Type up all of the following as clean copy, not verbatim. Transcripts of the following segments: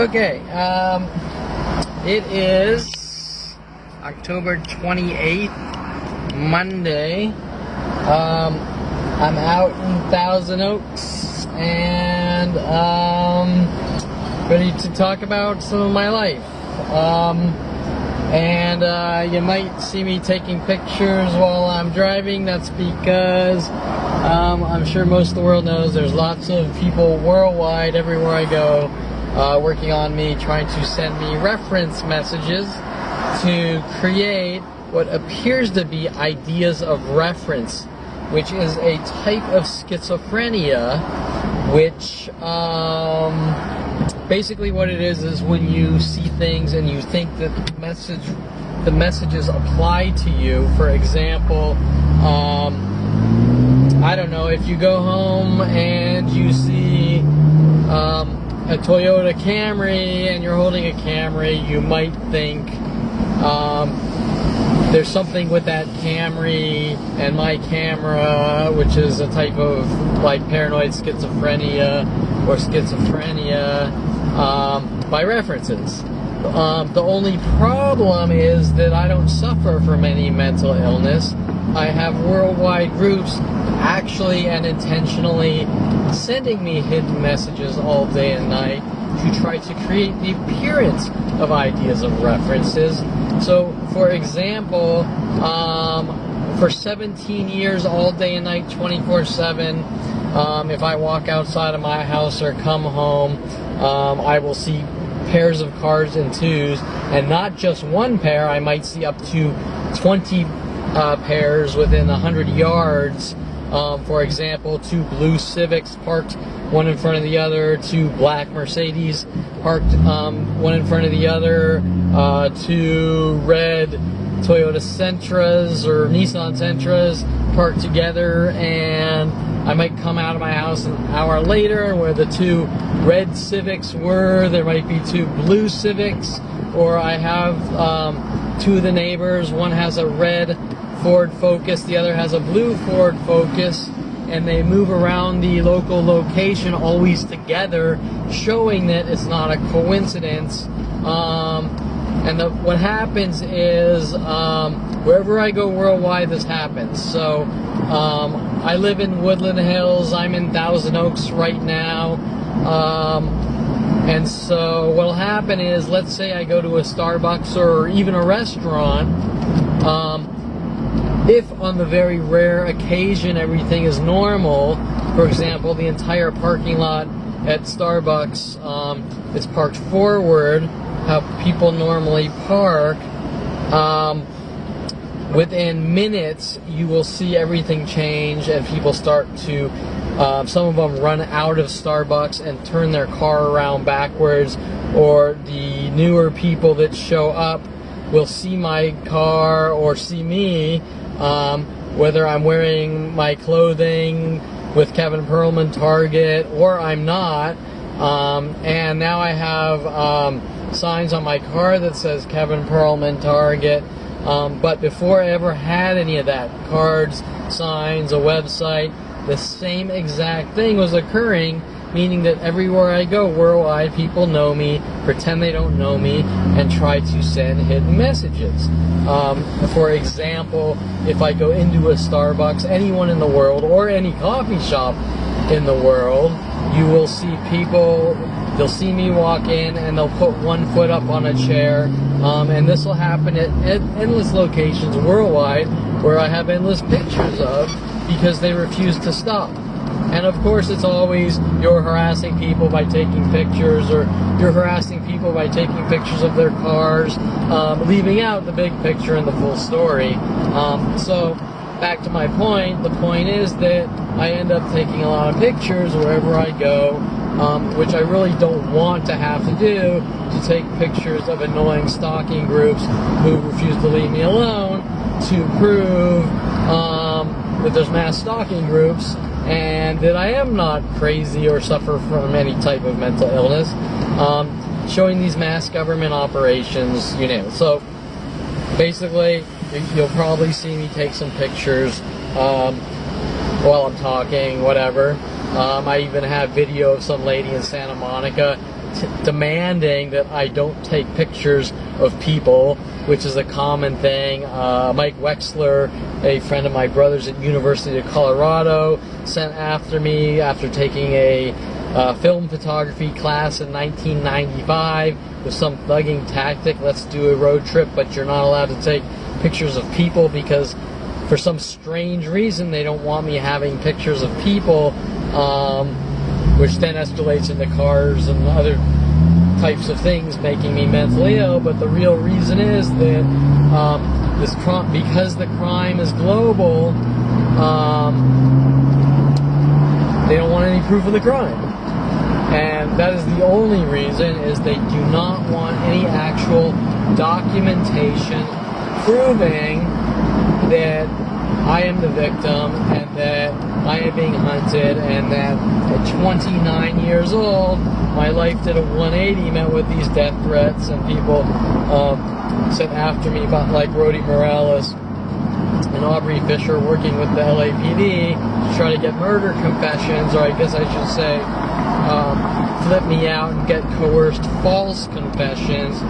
Okay, it is October 28th, Monday. I'm out in Thousand Oaks and ready to talk about some of my life. You might see me taking pictures while I'm driving. That's because I'm sure most of the world knows there's lots of people worldwide, everywhere I go, working on me, trying to send me reference messages to create what appears to be ideas of reference, which is a type of schizophrenia, which basically what it is when you see things and you think that the messages apply to you. For example, I don't know, if you go home and you see a Toyota Camry and you're holding a Camry, you might think there's something with that Camry and my camera, which is a type of like paranoid schizophrenia or schizophrenia by references. The only problem is that I don't suffer from any mental illness. I have worldwide groups actually and intentionally sending me hidden messages all day and night to try to create the appearance of ideas of references. So, for example, for 17 years, all day and night, 24/7, if I walk outside of my house or come home, I will see pairs of cars in twos, and not just one pair. I might see up to 20 pairs within 100 yards. For example, 2 blue Civics parked one in front of the other, 2 black Mercedes parked one in front of the other, 2 red Toyota Sentras or Nissan Sentras parked together, and I might come out of my house an hour later, where the 2 red Civics were, there might be 2 blue Civics, or I have 2 of the neighbors, one has a red Ford Focus, the other has a blue Ford Focus, and they move around the local location always together, showing that it's not a coincidence. What happens is, wherever I go worldwide, this happens. So, I live in Woodland Hills, I'm in Thousand Oaks right now, and so what'll happen is, let's say I go to a Starbucks or even a restaurant, if on the very rare occasion everything is normal, for example, the entire parking lot at Starbucks is parked forward, how people normally park, within minutes you will see everything change and people start to, some of them run out of Starbucks and turn their car around backwards, or the newer people that show up will see my car or see me, whether I'm wearing my clothing with Kevin Pearlman Target or I'm not, and now I have signs on my car that says Kevin Pearlman Target, but before I ever had any of that, cards, signs, a website, the same exact thing was occurring, meaning that everywhere I go worldwide, people know me, pretend they don't know me, and try to send hidden messages. For example, if I go into a Starbucks, anyone in the world, or any coffee shop in the world, you will see people, they'll see me walk in and they'll put one foot up on a chair, and this will happen at endless locations worldwide where I have endless pictures of, because they refuse to stop. And of course, it's always, you're harassing people by taking pictures, or you're harassing people by taking pictures of their cars, leaving out the big picture and the full story. So, back to my point, the point is that I end up taking a lot of pictures wherever I go, which I really don't want to have to do, to take pictures of annoying stalking groups who refuse to leave me alone, to prove that there's mass stalking groups, and that I am not crazy or suffer from any type of mental illness, showing these mass government operations, you know. So, basically, you'll probably see me take some pictures while I'm talking, whatever. I even have video of some lady in Santa Monica demanding that I don't take pictures of people, which is a common thing. Mike Wexler, a friend of my brother's at University of Colorado, sent after me after taking a film photography class in 1995 with some thugging tactic. Let's do a road trip, but you're not allowed to take pictures of people because for some strange reason they don't want me having pictures of people, which then escalates into cars and other types of things, making me mentally ill. But the real reason is that because the crime is global, they don't want any proof of the crime. And that is the only reason, is they do not want any actual documentation proving that I am the victim and that I am being hunted, and that at 29 years old, my life did a 180, met with these death threats, and people sent after me, about like Rody Morales and Aubrey Fisher working with the LAPD to try to get murder confessions, or I guess I should say flip me out and get coerced false confessions.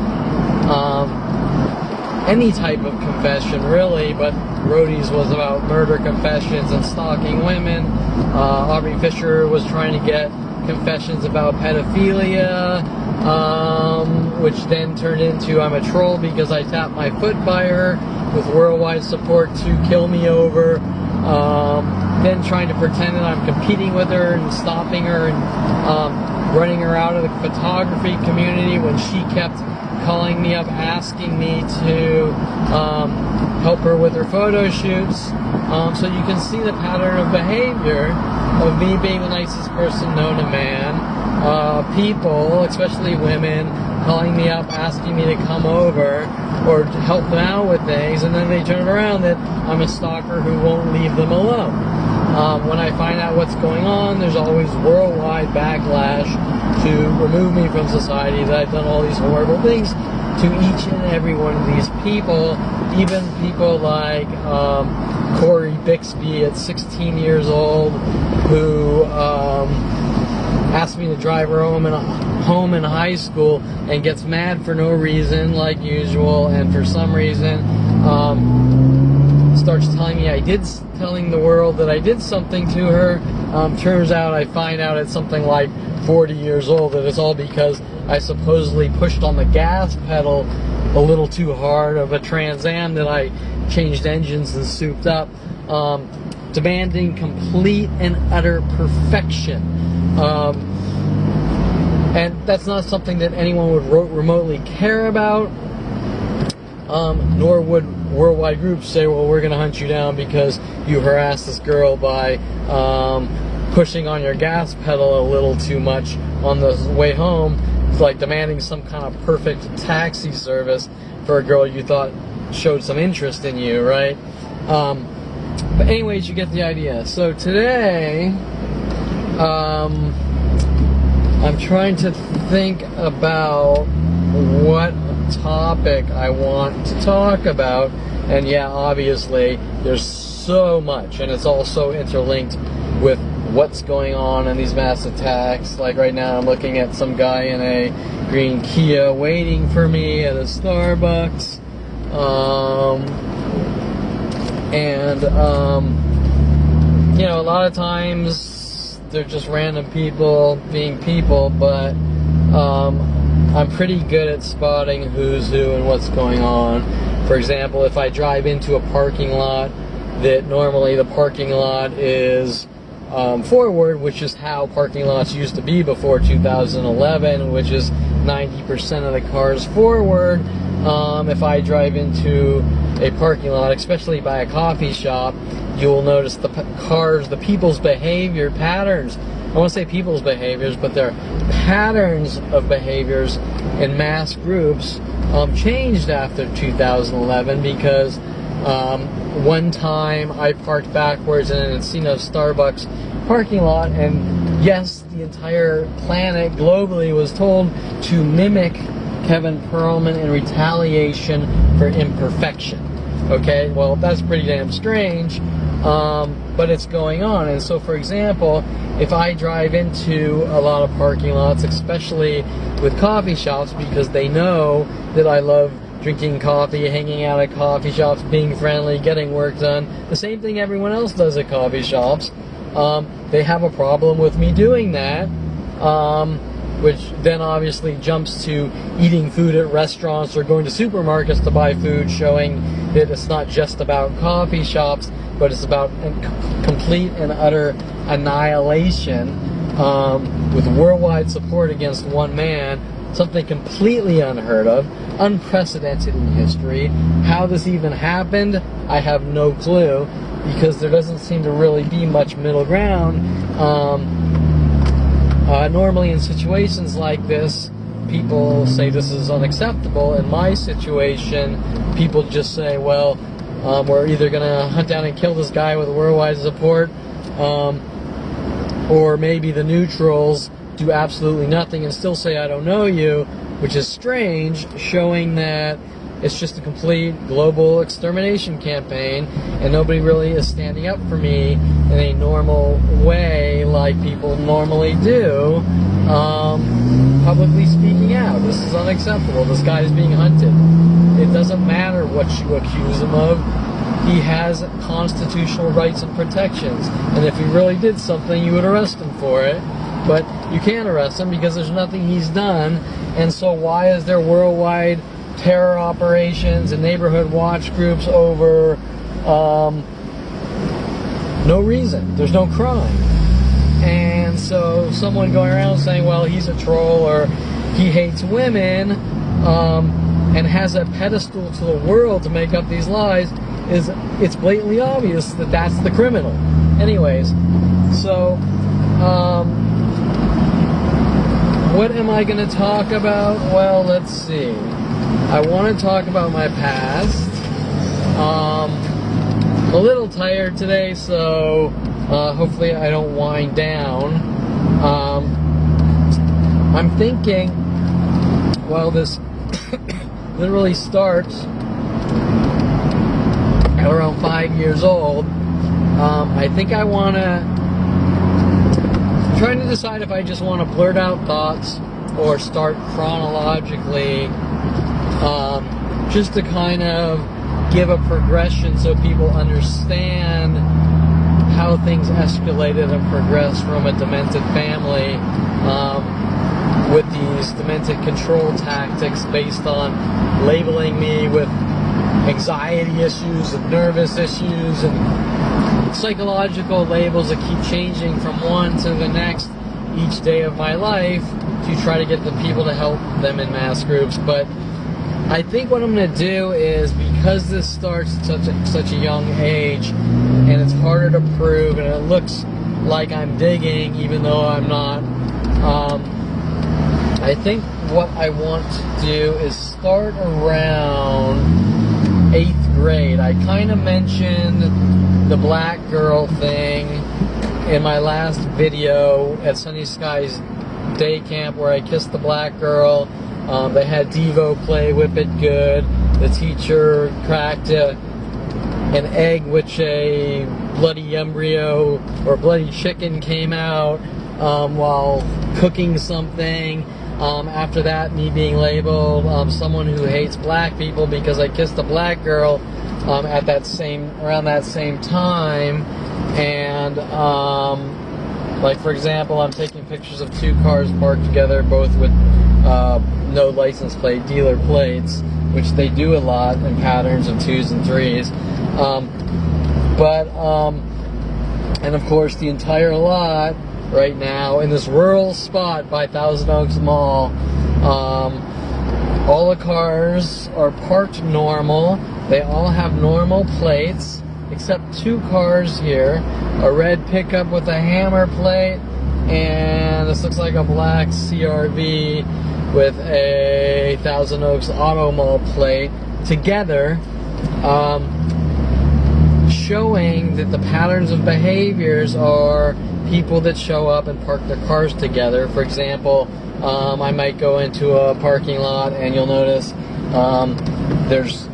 Any type of confession, really, but Rody's was about murder confessions and stalking women. Aubrey Fisher was trying to get confessions about pedophilia, which then turned into I'm a troll because I tapped my foot by her, with worldwide support to kill me over. Then trying to pretend that I'm competing with her and stopping her and running her out of the photography community when she kept calling me up asking me to help her with her photo shoots. So you can see the pattern of behavior of me being the nicest person known to man. People, especially women, calling me up asking me to come over or to help them out with things, and then they turn around that I'm a stalker who won't leave them alone. When I find out what's going on, there's always worldwide backlash to remove me from society, that I've done all these horrible things to each and every one of these people, even people like Corey Bixby at 16 years old, who asked me to drive her home in high school and gets mad for no reason, like usual, and for some reason starts telling the world that I did something to her. Turns out I find out at something like 40 years old that it's all because I supposedly pushed on the gas pedal a little too hard of a Trans Am that I changed engines and souped up, demanding complete and utter perfection. And that's not something that anyone would remotely care about, nor would worldwide groups say, well, we're going to hunt you down because you harassed this girl by pushing on your gas pedal a little too much on the way home. It's like demanding some kind of perfect taxi service for a girl you thought showed some interest in you, right? But anyways, you get the idea. So today, I'm trying to think about what topic I want to talk about, and yeah, obviously there's so much, and it's also interlinked with what's going on in these mass attacks. Like right now I'm looking at some guy in a green Kia waiting for me at a Starbucks, you know, a lot of times they're just random people being people, but I'm pretty good at spotting who's who and what's going on. For example, if I drive into a parking lot that normally the parking lot is forward, which is how parking lots used to be before 2011, which is 90% of the cars forward. If I drive into a parking lot, especially by a coffee shop, you will notice the people's behavior patterns. I want to say people's behaviors, but their patterns of behaviors in mass groups changed after 2011, because one time I parked backwards in an Encino Starbucks parking lot, and yes, the entire planet globally was told to mimic Kevin Perlman in retaliation for imperfection. Okay, well, that's pretty damn strange. but it's going on. And so, for example, if I drive into a lot of parking lots, especially with coffee shops, because they know that I love drinking coffee, hanging out at coffee shops, being friendly, getting work done, the same thing everyone else does at coffee shops, they have a problem with me doing that, which then obviously jumps to eating food at restaurants or going to supermarkets to buy food, showing that it's not just about coffee shops, but it's about complete and utter annihilation, with worldwide support against one man, something completely unheard of, unprecedented in history. How this even happened, I have no clue, because there doesn't seem to really be much middle ground. Normally in situations like this, people say this is unacceptable. In my situation, people just say, well, we're either going to hunt down and kill this guy with worldwide support, or maybe the neutrals do absolutely nothing and still say, I don't know you, which is strange, showing that it's just a complete global extermination campaign, and nobody really is standing up for me in a normal way like people normally do, publicly speaking out. This is unacceptable. This guy is being hunted. It doesn't matter what you accuse him of. He has constitutional rights and protections, and if he really did something, you would arrest him for it. But you can't arrest him because there's nothing he's done. And so why is there worldwide terror operations and neighborhood watch groups over no reason? There's no crime. And so someone going around saying, well, he's a troll or he hates women, and has a pedestal to the world to make up these lies, it's blatantly obvious that that's the criminal. Anyways, so what am I going to talk about? Well, let's see. I want to talk about my past. I'm a little tired today, so hopefully I don't wind down. I'm thinking, well, this literally starts at around 5 years old. I think I want to... trying to decide if I just want to blurt out thoughts or start chronologically, just to kind of give a progression so people understand how things escalated and progressed from a demented family, with these demented control tactics based on labeling me with anxiety issues and nervous issues and psychological labels that keep changing from one to the next each day of my life to try to get the people to help them in mass groups. But I think what I'm going to do is, because this starts at such a young age and it's harder to prove and it looks like I'm digging even though I'm not, I think what I want to do is start around 8th grade. I kind of mentioned the black girl thing in my last video at Sunny Skies Day Camp, where I kissed the black girl. They had Devo play Whip It Good. The teacher cracked an egg which a bloody embryo or bloody chicken came out while cooking something. After that, me being labeled someone who hates black people because I kissed a black girl around that same time. And like, for example, I'm taking pictures of 2 cars parked together, both with no license plate, dealer plates, which they do a lot in patterns of 2s and 3s. And of course, the entire lot right now in this rural spot by Thousand Oaks Mall, all the cars are parked normal. They all have normal plates, except 2 cars here. A red pickup with a hammer plate, and this looks like a black CRV with a Thousand Oaks Auto Mall plate together, showing that the patterns of behaviors are people that show up and park their cars together. For example, I might go into a parking lot and you'll notice There's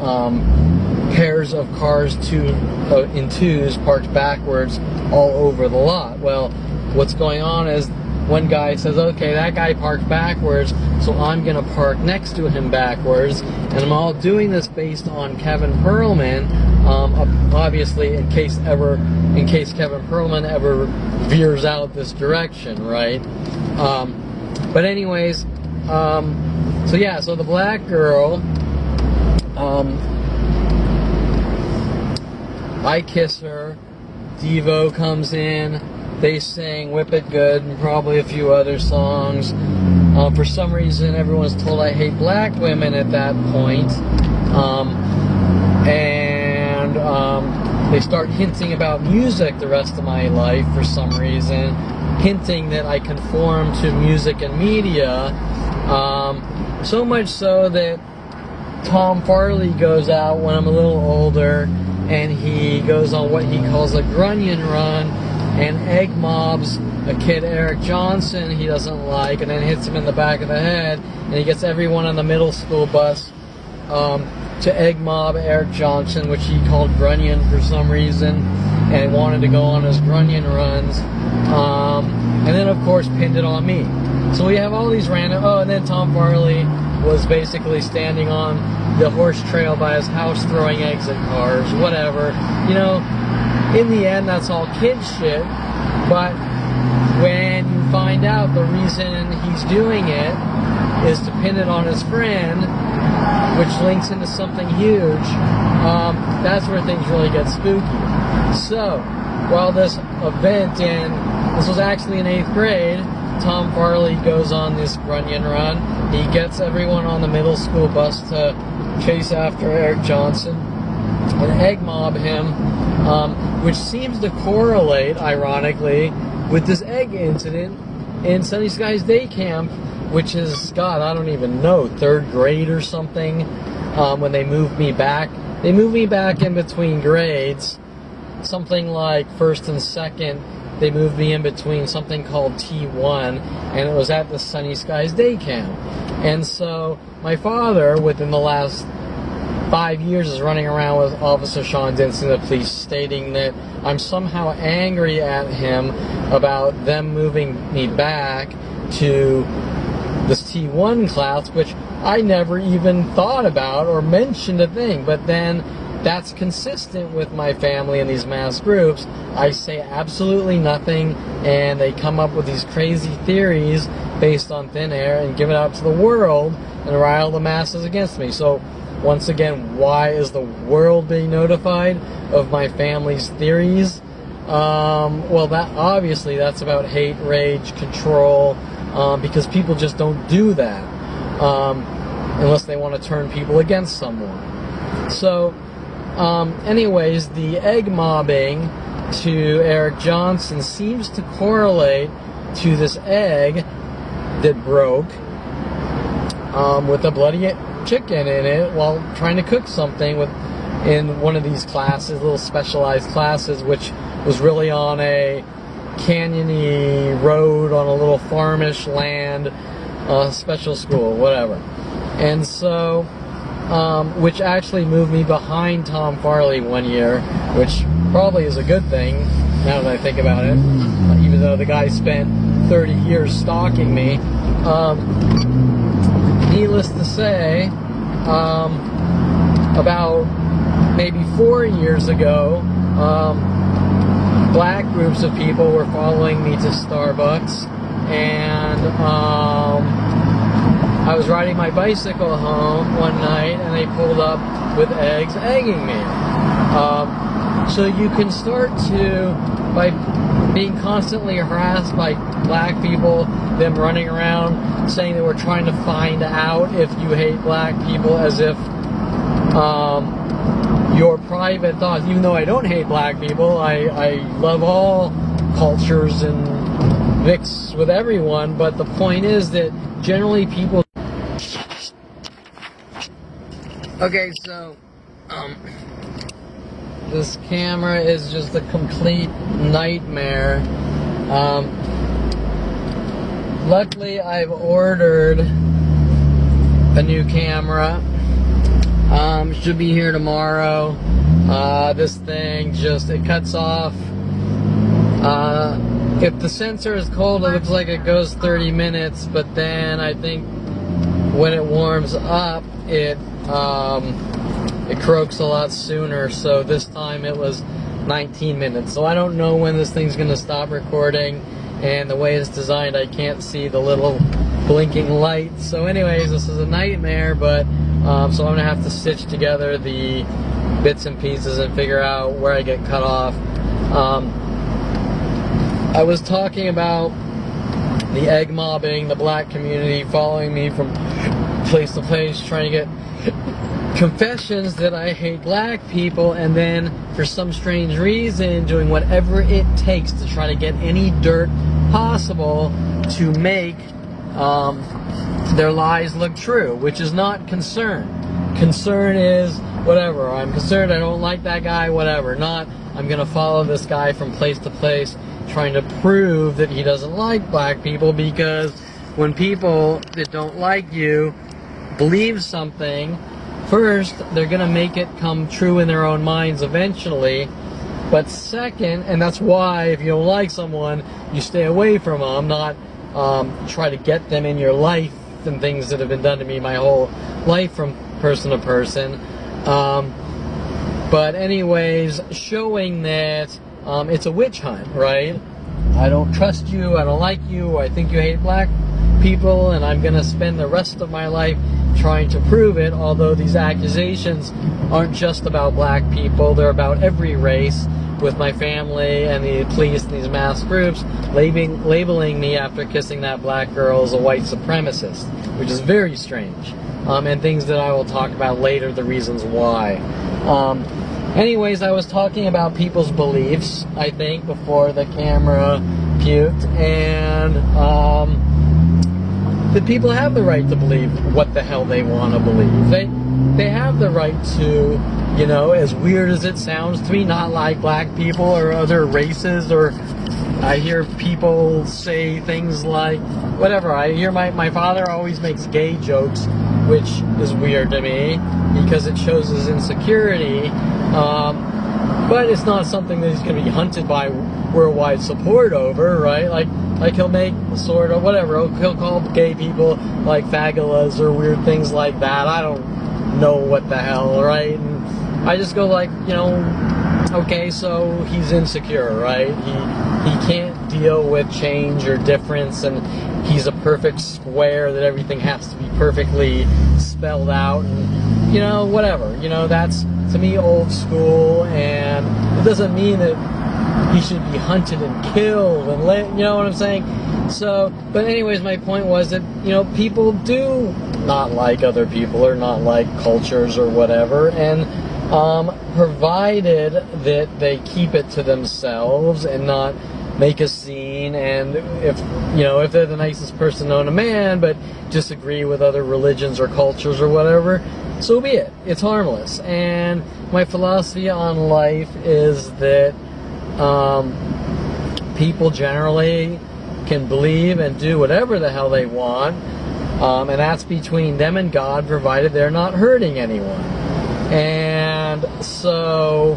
pairs of cars in twos parked backwards all over the lot. Well, what's going on is one guy says, okay, that guy parked backwards, so I'm going to park next to him backwards. And I'm all doing this based on Kevin Perlman, obviously in case Kevin Perlman ever veers out this direction, right? But anyways, so yeah, so the black girl, I kiss her, Devo comes in, they sing Whip It Good and probably a few other songs. For some reason, everyone's told I hate black women at that point. They start hinting about music the rest of my life for some reason, hinting that I conform to music and media. So much so that Tom Farley goes out when I'm a little older, and he goes on what he calls a grunion run, and egg mobs a kid, Eric Johnson, he doesn't like, and then hits him in the back of the head, and he gets everyone on the middle school bus to egg mob Eric Johnson, which he called grunion for some reason, and wanted to go on his grunion runs, and then of course pinned it on me. So we have all these random, and then Tom Farley was basically standing on the horse trail by his house throwing eggs at cars, whatever. You know, in the end, that's all kid shit, but when you find out the reason he's doing it is to pin it on his friend, which links into something huge, that's where things really get spooky. So, while this event this was actually in 8th grade, Tom Farley goes on this grunion run. He gets everyone on the middle school bus to chase after Eric Johnson and egg mob him, which seems to correlate, ironically, with this egg incident in Sunny Skies Day Camp, which is, God, I don't even know, 3rd grade or something, when they moved me back. They moved me back in between grades, something like 1st and 2nd. They moved me in between something called T1, and it was at the Sunny Skies Day Camp. And so my father, within the last 5 years, is running around with Officer Sean Denson, the police, stating that I'm somehow angry at him about them moving me back to this T1 class, which I never even thought about or mentioned a thing. But then that's consistent with my family in these mass groups. I say absolutely nothing, and they come up with these crazy theories based on thin air and give it out to the world and rile the masses against me. So once again, why is the world being notified of my family's theories? Well, obviously that's about hate, rage, control, because people just don't do that unless they want to turn people against someone. So anyways, the egg mobbing to Eric Johnson seems to correlate to this egg that broke with a bloody chicken in it while trying to cook something in one of these classes, little specialized classes, which was really on a canyony road on a little farmish land, special school, whatever. And so, which actually moved me behind Tom Farley one year, which probably is a good thing now that I think about it, even though the guy spent 30 years stalking me. Needless to say, about maybe 4 years ago, black groups of people were following me to Starbucks, and I was riding my bicycle home one night, and they pulled up with eggs, egging me. So you can start to, by being constantly harassed by black people, them running around saying that we're trying to find out if you hate black people, as if your private thoughts, even though I don't hate black people, I love all cultures and mix with everyone, but the point is that generally people... Okay, so, this camera is just a complete nightmare. Luckily, I've ordered a new camera, Should be here tomorrow. This thing it cuts off. If the sensor is cold, it looks like it goes 30 minutes, but then I think when it warms up, it croaks a lot sooner. So this time it was 19 minutes. So I don't know when this thing's gonna stop recording, and the way it's designed, I can't see the little blinking light. So anyways, this is a nightmare, but so I'm gonna have to stitch together the bits and pieces and figure out where I get cut off. I was talking about the egg mobbing, the black community following me from place to place, trying to get confessions that I hate black people, and then for some strange reason doing whatever it takes to try to get any dirt possible to make their lies look true, which is not concern. Concern is whatever, I'm concerned, I don't like that guy, whatever. Not, I'm gonna follow this guy from place to place trying to prove that he doesn't like black people, because when people that don't like you believe something, first, they're gonna make it come true in their own minds eventually. But second, and that's why if you don't like someone, you stay away from them, not try to get them in your life, and things that have been done to me my whole life from person to person. But anyways, showing that it's a witch hunt, right? I don't trust you, I don't like you, I think you hate black people, and I'm gonna spend the rest of my life trying to prove it, although these accusations aren't just about black people, they're about every race, with my family and the police and these mass groups labeling me after kissing that black girl as a white supremacist, which is very strange, and things that I will talk about later, the reasons why. Anyways, I was talking about people's beliefs, I think, before the camera puked, and that people have the right to believe what the hell they want to believe. They have the right to, you know, as weird as it sounds to me, not like black people or other races, or I hear people say things like, whatever, I hear my father always makes gay jokes, which is weird to me, because it shows his insecurity, but it's not something that he's going to be hunted by worldwide support over, right? Like he'll make sort of, whatever, he'll call gay people like fagulas or weird things like that. I don't know what the hell, right? And I just go like, you know, okay, so he's insecure, right? He can't deal with change or difference, and he's a perfect square that everything has to be perfectly spelled out, and, you know, whatever. You know, that's, to me, old school, and it doesn't mean that he should be hunted and killed, and you know what I'm saying? So, but anyways, my point was that, you know, people do not like other people or not like cultures or whatever, and provided that they keep it to themselves and not make a scene, and if, you know, if they're the nicest person known to man but disagree with other religions or cultures or whatever, so be it. It's harmless. And my philosophy on life is that people generally can believe and do whatever the hell they want, and that's between them and God, provided they're not hurting anyone. And so,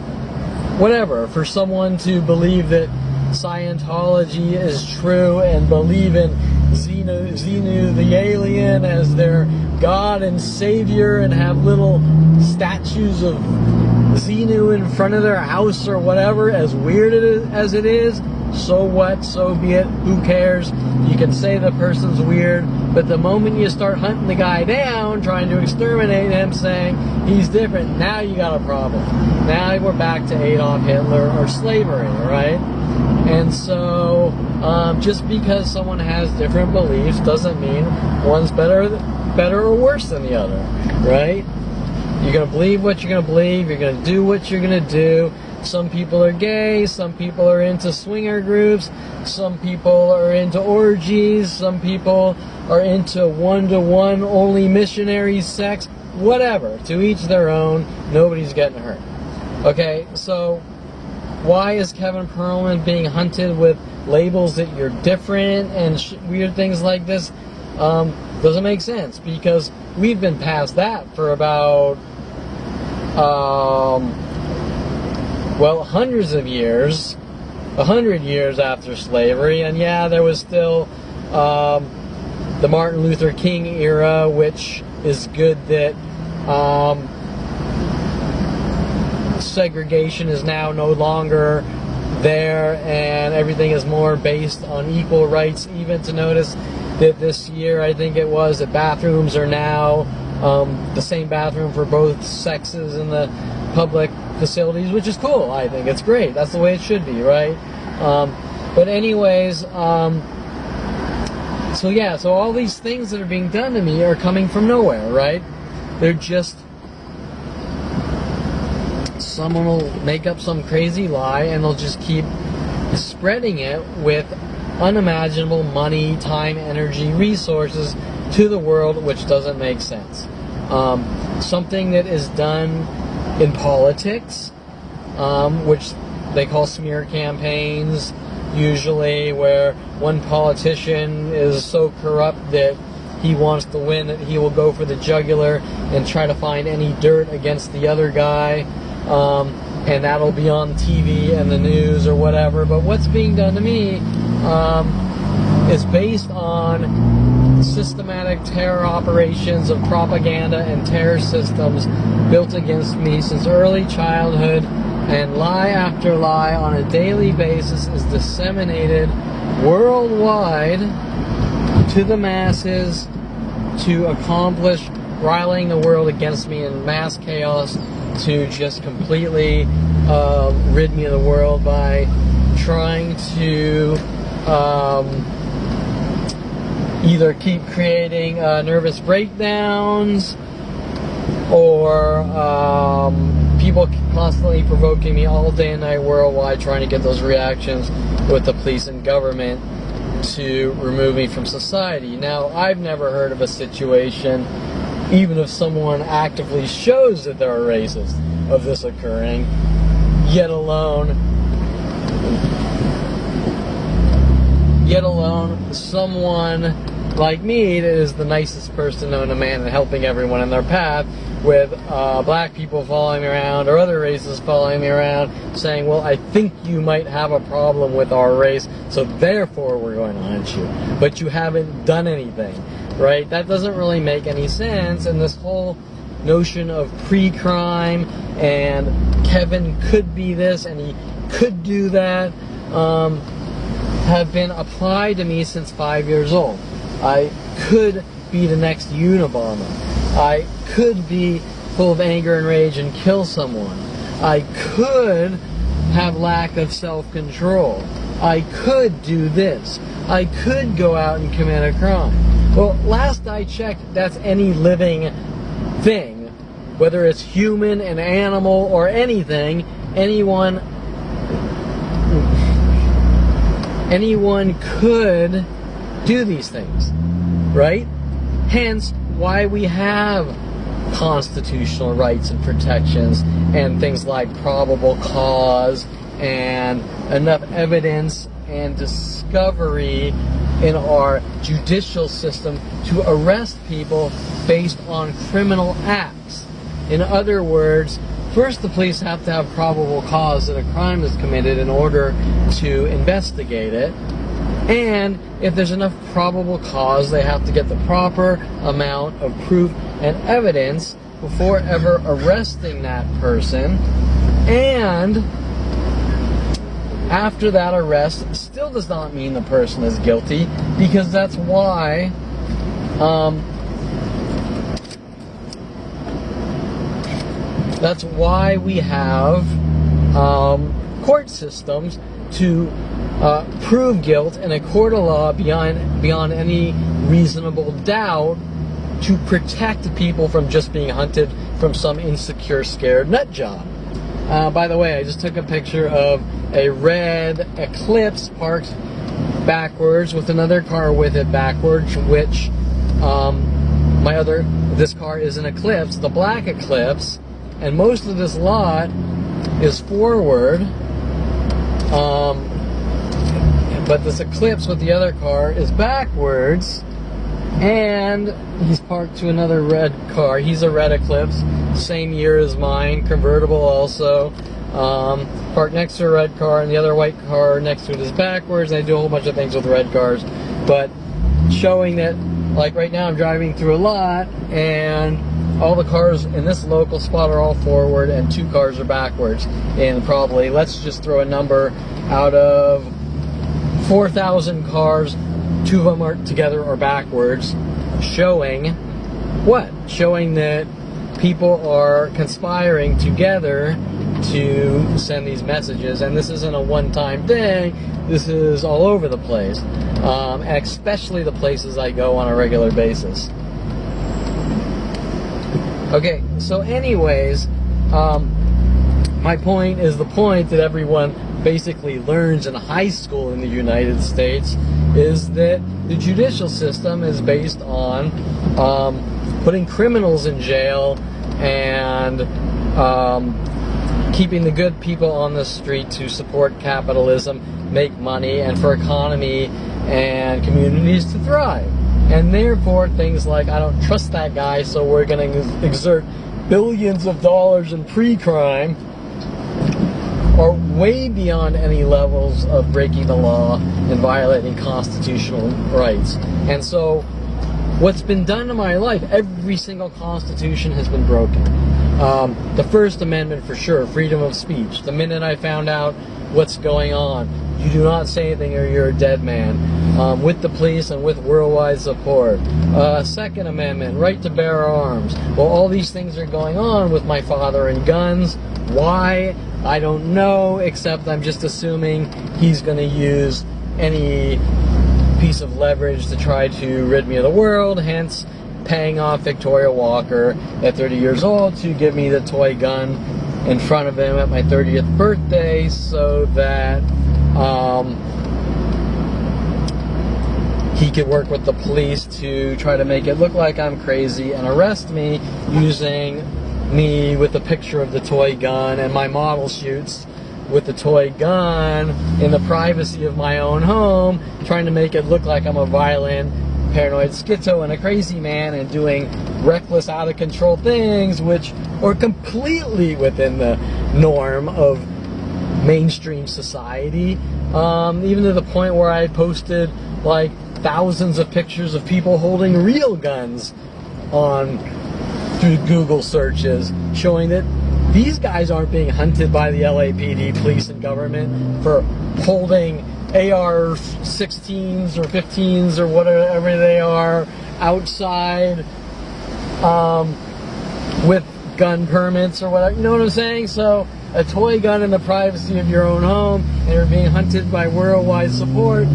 whatever, for someone to believe that Scientology is true and believe in Xenu the alien as their God and Savior, and have little statues of Xenu in front of their house or whatever, as weird as it is, so what, so be it, who cares? You can say the person's weird, but the moment you start hunting the guy down, trying to exterminate him, saying he's different, now you got a problem. Now we're back to Adolf Hitler or slavery, right? And so, just because someone has different beliefs doesn't mean one's better or worse than the other, right? You're going to believe what you're going to believe, you're going to do what you're going to do. Some people are gay, some people are into swinger groups, some people are into orgies, some people are into one-to-one only missionary sex, whatever. To each their own, nobody's getting hurt. Okay, so why is Kevin Perlman being hunted with labels that you're different and weird things like this? Doesn't make sense, because we've been past that for about well, hundreds of years, 100 years after slavery, and yeah, there was still the Martin Luther King era, which is good that segregation is now no longer there and everything is more based on equal rights. Even to notice that this year, I think it was, that bathrooms are now the same bathroom for both sexes in the public facilities, which is cool. I think it's great. That's the way it should be, right? But anyways, so yeah, so all these things that are being done to me are coming from nowhere, right? They're just, someone will make up some crazy lie and they'll just keep spreading it with unimaginable money, time, energy, resources to the world, which doesn't make sense. Something that is done in politics, which they call smear campaigns, usually, where one politician is so corrupt that he wants to win that he will go for the jugular and try to find any dirt against the other guy, and that'll be on TV and the news or whatever. But what's being done to me is based on systematic terror operations of propaganda and terror systems built against me since early childhood, and lie after lie on a daily basis is disseminated worldwide to the masses to accomplish riling the world against me in mass chaos, to just completely rid me of the world by trying to either keep creating nervous breakdowns or people constantly provoking me all day and night worldwide, trying to get those reactions with the police and government to remove me from society. Now, I've never heard of a situation, even if someone actively shows that they're a racist, of this occurring, yet alone someone like me that is the nicest person known to man and helping everyone in their path, with black people following me around or other races following me around saying, well, I think you might have a problem with our race, so therefore we're going to hunt you. But you haven't done anything, right? That doesn't really make any sense. And this whole notion of pre-crime and Kevin could be this and he could do that have been applied to me since 5 years old. I could be the next Unabomber. I could be full of anger and rage and kill someone. I could have lack of self-control. I could do this. I could go out and commit a crime. Well, last I checked, that's any living thing, whether it's human, an animal, or anything. Anyone could do these things, right? Hence why we have constitutional rights and protections and things like probable cause and enough evidence and discovery in our judicial system to arrest people based on criminal acts. In other words, first the police have to have probable cause that a crime is committed in order to investigate it. And if there's enough probable cause, they have to get the proper amount of proof and evidence before ever arresting that person. And after that arrest, still does not mean the person is guilty, because that's why we have court systems to prove guilt in a court of law beyond any reasonable doubt, to protect people from just being hunted from some insecure, scared nut job. By the way, I just took a picture of a red Eclipse parked backwards with another car with it backwards, which this car is an Eclipse, the black Eclipse, and most of this lot is forward. But this Eclipse with the other car is backwards, And he's parked to another red car. He's a red Eclipse, same year as mine, convertible also. Parked next to a red car, and the other white car next to it is backwards. And I do a whole bunch of things with red cars, but showing that, like right now I'm driving through a lot, and all the cars in this local spot are all forward, and 2 cars are backwards. And probably, let's just throw a number, out of 4,000 cars, 2 of them are together or backwards, showing what? Showing that people are conspiring together to send these messages, and this isn't a one-time thing. This is all over the place, especially the places I go on a regular basis. Okay, so anyways, my point is the point that everyone basically learns in high school in the United States, is that the judicial system is based on putting criminals in jail and keeping the good people on the street to support capitalism, make money, and for economy and communities to thrive. And therefore, things like, I don't trust that guy, so we're going to exert billions of dollars in pre-crime, are way beyond any levels of breaking the law and violating constitutional rights. And so, what's been done in my life, every single constitution has been broken. The First Amendment for sure, freedom of speech. The minute I found out what's going on, you do not say anything or you're a dead man. With the police and with worldwide support. Second Amendment, right to bear arms. Well, all these things are going on with my father and guns. Why? I don't know, except I'm just assuming he's going to use any piece of leverage to try to rid me of the world, hence paying off Victoria Walker at 30 years old to give me the toy gun in front of him at my 30th birthday, so that he could work with the police to try to make it look like I'm crazy and arrest me using me with a picture of the toy gun and my model shoots with the toy gun in the privacy of my own home, trying to make it look like I'm a violent, paranoid schizo and a crazy man and doing reckless, out-of-control things which are completely within the norm of mainstream society, even to the point where I posted like thousands of pictures of people holding real guns through Google searches, showing that these guys aren't being hunted by the LAPD, police, and government for holding AR-16s or 15s or whatever they are outside with gun permits or whatever. You know what I'm saying? So a toy gun in the privacy of your own home, and you're being hunted by worldwide support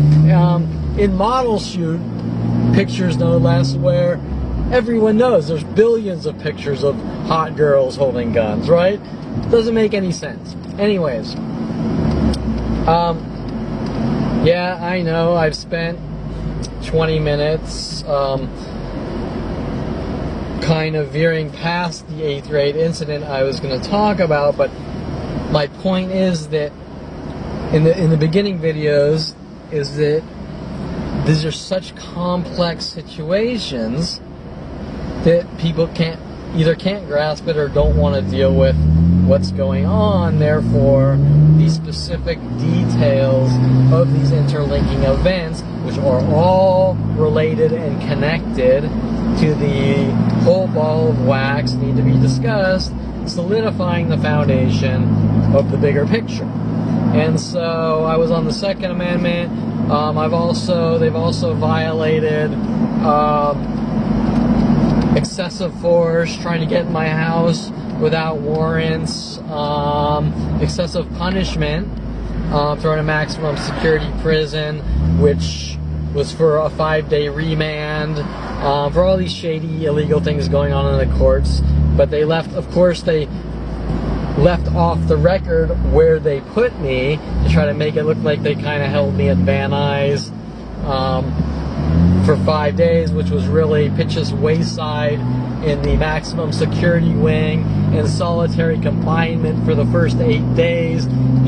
in model shoot pictures, no less, where everyone knows there's billions of pictures of hot girls holding guns, right? Doesn't make any sense. Anyways, yeah, I know I've spent 20 minutes kind of veering past the 8th grade incident I was going to talk about, but my point is that in the beginning videos is that these are such complex situations that people either can't grasp it or don't want to deal with what's going on. Therefore, these specific details of these interlinking events, which are all related and connected to the whole ball of wax, need to be discussed, solidifying the foundation of the bigger picture. And so I was on the Second Amendment. They've also violated excessive force, trying to get in my house without warrants, excessive punishment, thrown in maximum security prison, which was for a 5-day remand, for all these shady, illegal things going on in the courts. But they left off the record where they put me to try to make it look like they kind of held me at Van Nuys for 5 days, which was really Pitch's Wayside in the maximum security wing in solitary confinement for the first 8 days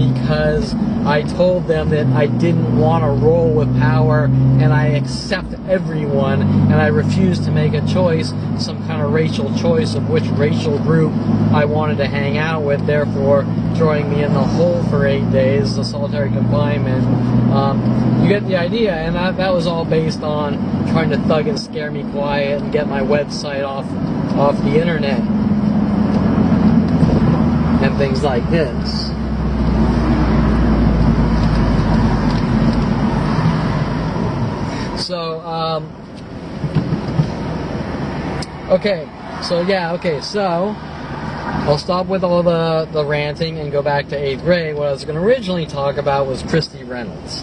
because I told them that I didn't want to roll with power and I accept everyone and I refused to make a choice, some kind of racial choice of which racial group I wanted to hang out with, therefore throwing me in the hole for 8 days, the solitary confinement. You get the idea, and that was all based on trying to thug and scare me quiet and get my website off the internet and things like this. So, so I'll stop with all the ranting and go back to 8th grade. What I was going to originally talk about was Christy Reynolds.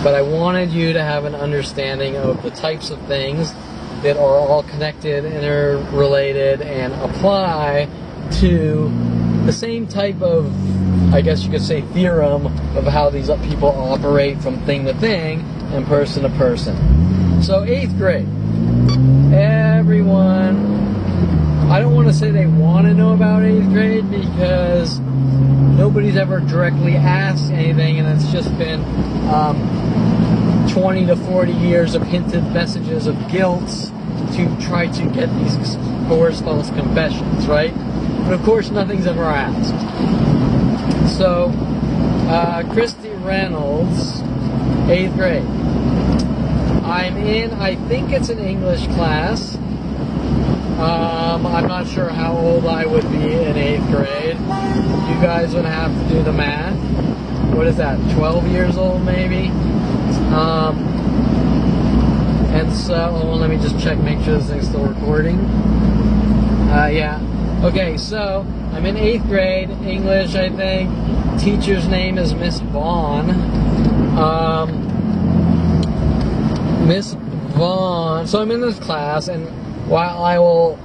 But I wanted you to have an understanding of the types of things that are all connected, interrelated, and apply to the same type of, I guess you could say, theorem of how these people operate from thing to thing and person to person. So 8th grade. Everyone, I don't want to say they want to know about 8th grade because nobody's ever directly asked anything, and it's just been 20 to 40 years of hinted messages of guilt to try to get these coerced false confessions, right? But of course, nothing's ever asked. So, Christy Reynolds, 8th grade. I'm in, I think it's an English class. I'm not sure how old I would be in 8th grade. You guys would have to do the math. What is that, 12 years old maybe? And so, well, let me just check, make sure this thing's still recording. Yeah. Okay, so I'm in 8th grade, English, I think. Teacher's name is Miss Vaughn. Miss Vaughn. So I'm in this class, and while I will,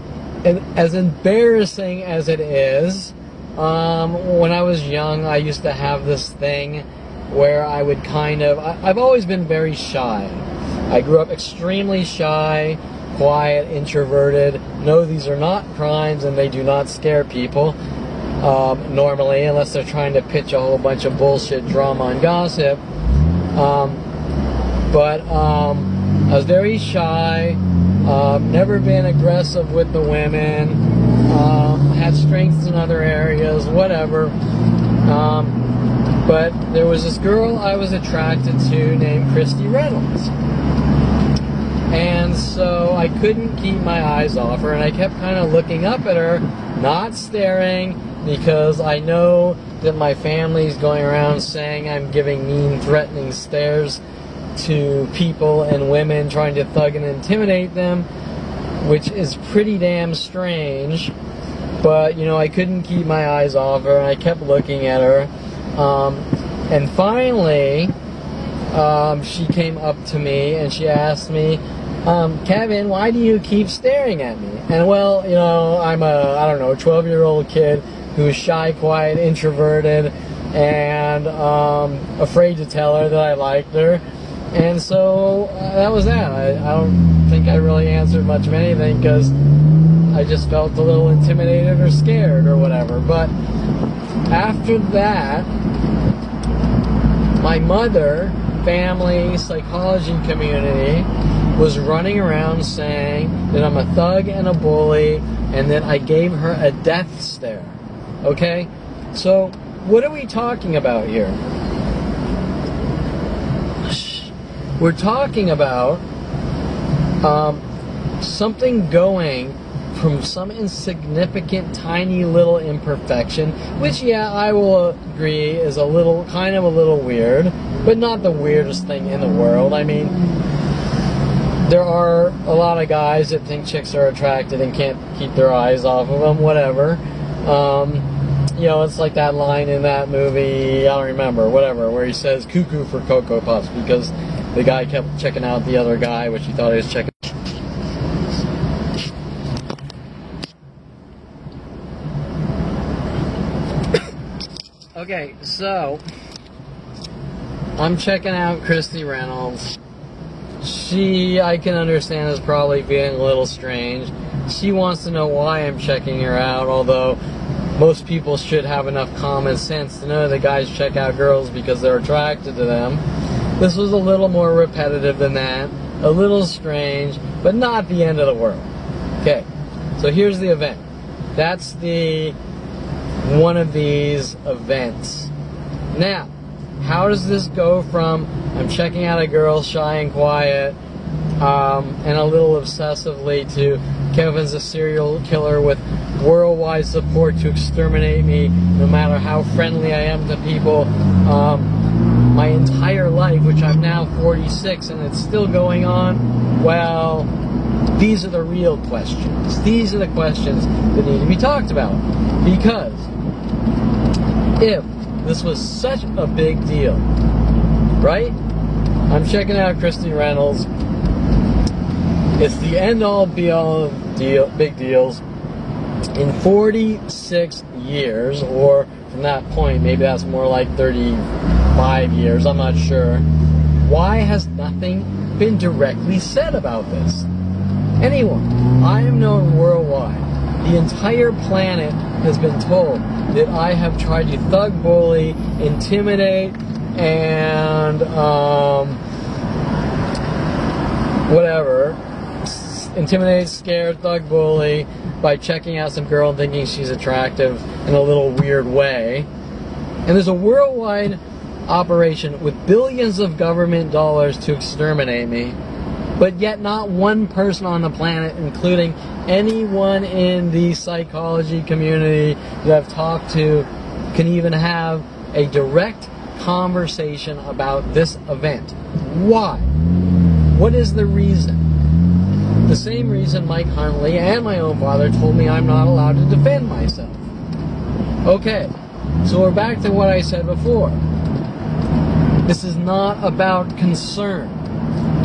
as embarrassing as it is, when I was young, I used to have this thing where I would kind of, I've always been very shy. I grew up extremely shy, quiet, introverted. No, these are not crimes, and they do not scare people, normally, unless they're trying to pitch a whole bunch of bullshit, drama, and gossip. But I was very shy, never been aggressive with the women, had strengths in other areas, whatever. But there was this girl I was attracted to named Christy Reynolds. And so I couldn't keep my eyes off her, and I kept kind of looking up at her, not staring, because I know that my family's going around saying I'm giving mean, threatening stares to people and women, trying to thug and intimidate them, which is pretty damn strange. But, you know, I couldn't keep my eyes off her, and I kept looking at her. And finally, she came up to me and she asked me, Kevin, why do you keep staring at me? And well, you know, I'm a, I don't know, 12-year-old kid who's shy, quiet, introverted, and afraid to tell her that I liked her. And so that was that. I don't think I really answered much of anything because I just felt a little intimidated or scared or whatever. But after that, my mother, family, psychology community was running around saying that I'm a thug and a bully and that I gave her a death stare. Okay? So, what are we talking about here? We're talking about something going from some insignificant, tiny little imperfection, which, yeah, I will agree is a little, kind of a little weird, but not the weirdest thing in the world. I mean, there are a lot of guys that think chicks are attractive and can't keep their eyes off of them, whatever. You know, it's like that line in that movie, I don't remember, whatever, where he says cuckoo for Cocoa Puffs because the guy kept checking out the other guy, which he thought he was checking. Okay, so I'm checking out Christy Reynolds. She, I can understand, is probably feeling a little strange. She wants to know why I'm checking her out, although most people should have enough common sense to know that guys check out girls because they're attracted to them. This was a little more repetitive than that, a little strange, but not the end of the world. Okay, so here's the event. That's the one of these events. Now, how does this go from I'm checking out a girl, shy and quiet, and a little obsessively, to Kevin's a serial killer with worldwide support to exterminate me no matter how friendly I am to people, my entire life, which I'm now 46 and it's still going on? Well, these are the real questions. These are the questions that need to be talked about. Because if this was such a big deal, right? I'm checking out Christy Reynolds. It's the end-all, be-all of big deals. In 46 years, or from that point, maybe that's more like 35 years, I'm not sure. Why has nothing been directly said about this? Anyone. I am known worldwide. The entire planet has been told that I have tried to thug, bully, intimidate, and whatever. Intimidate, scare, thug, bully by checking out some girl and thinking she's attractive in a little weird way. And there's a worldwide operation with billions of government dollars to exterminate me, but yet not one person on the planet, including anyone in the psychology community that I've talked to, can even have a direct conversation about this event. Why? What is the reason? The same reason Mike Huntley and my own father told me I'm not allowed to defend myself. Okay, so we're back to what I said before. This is not about concern.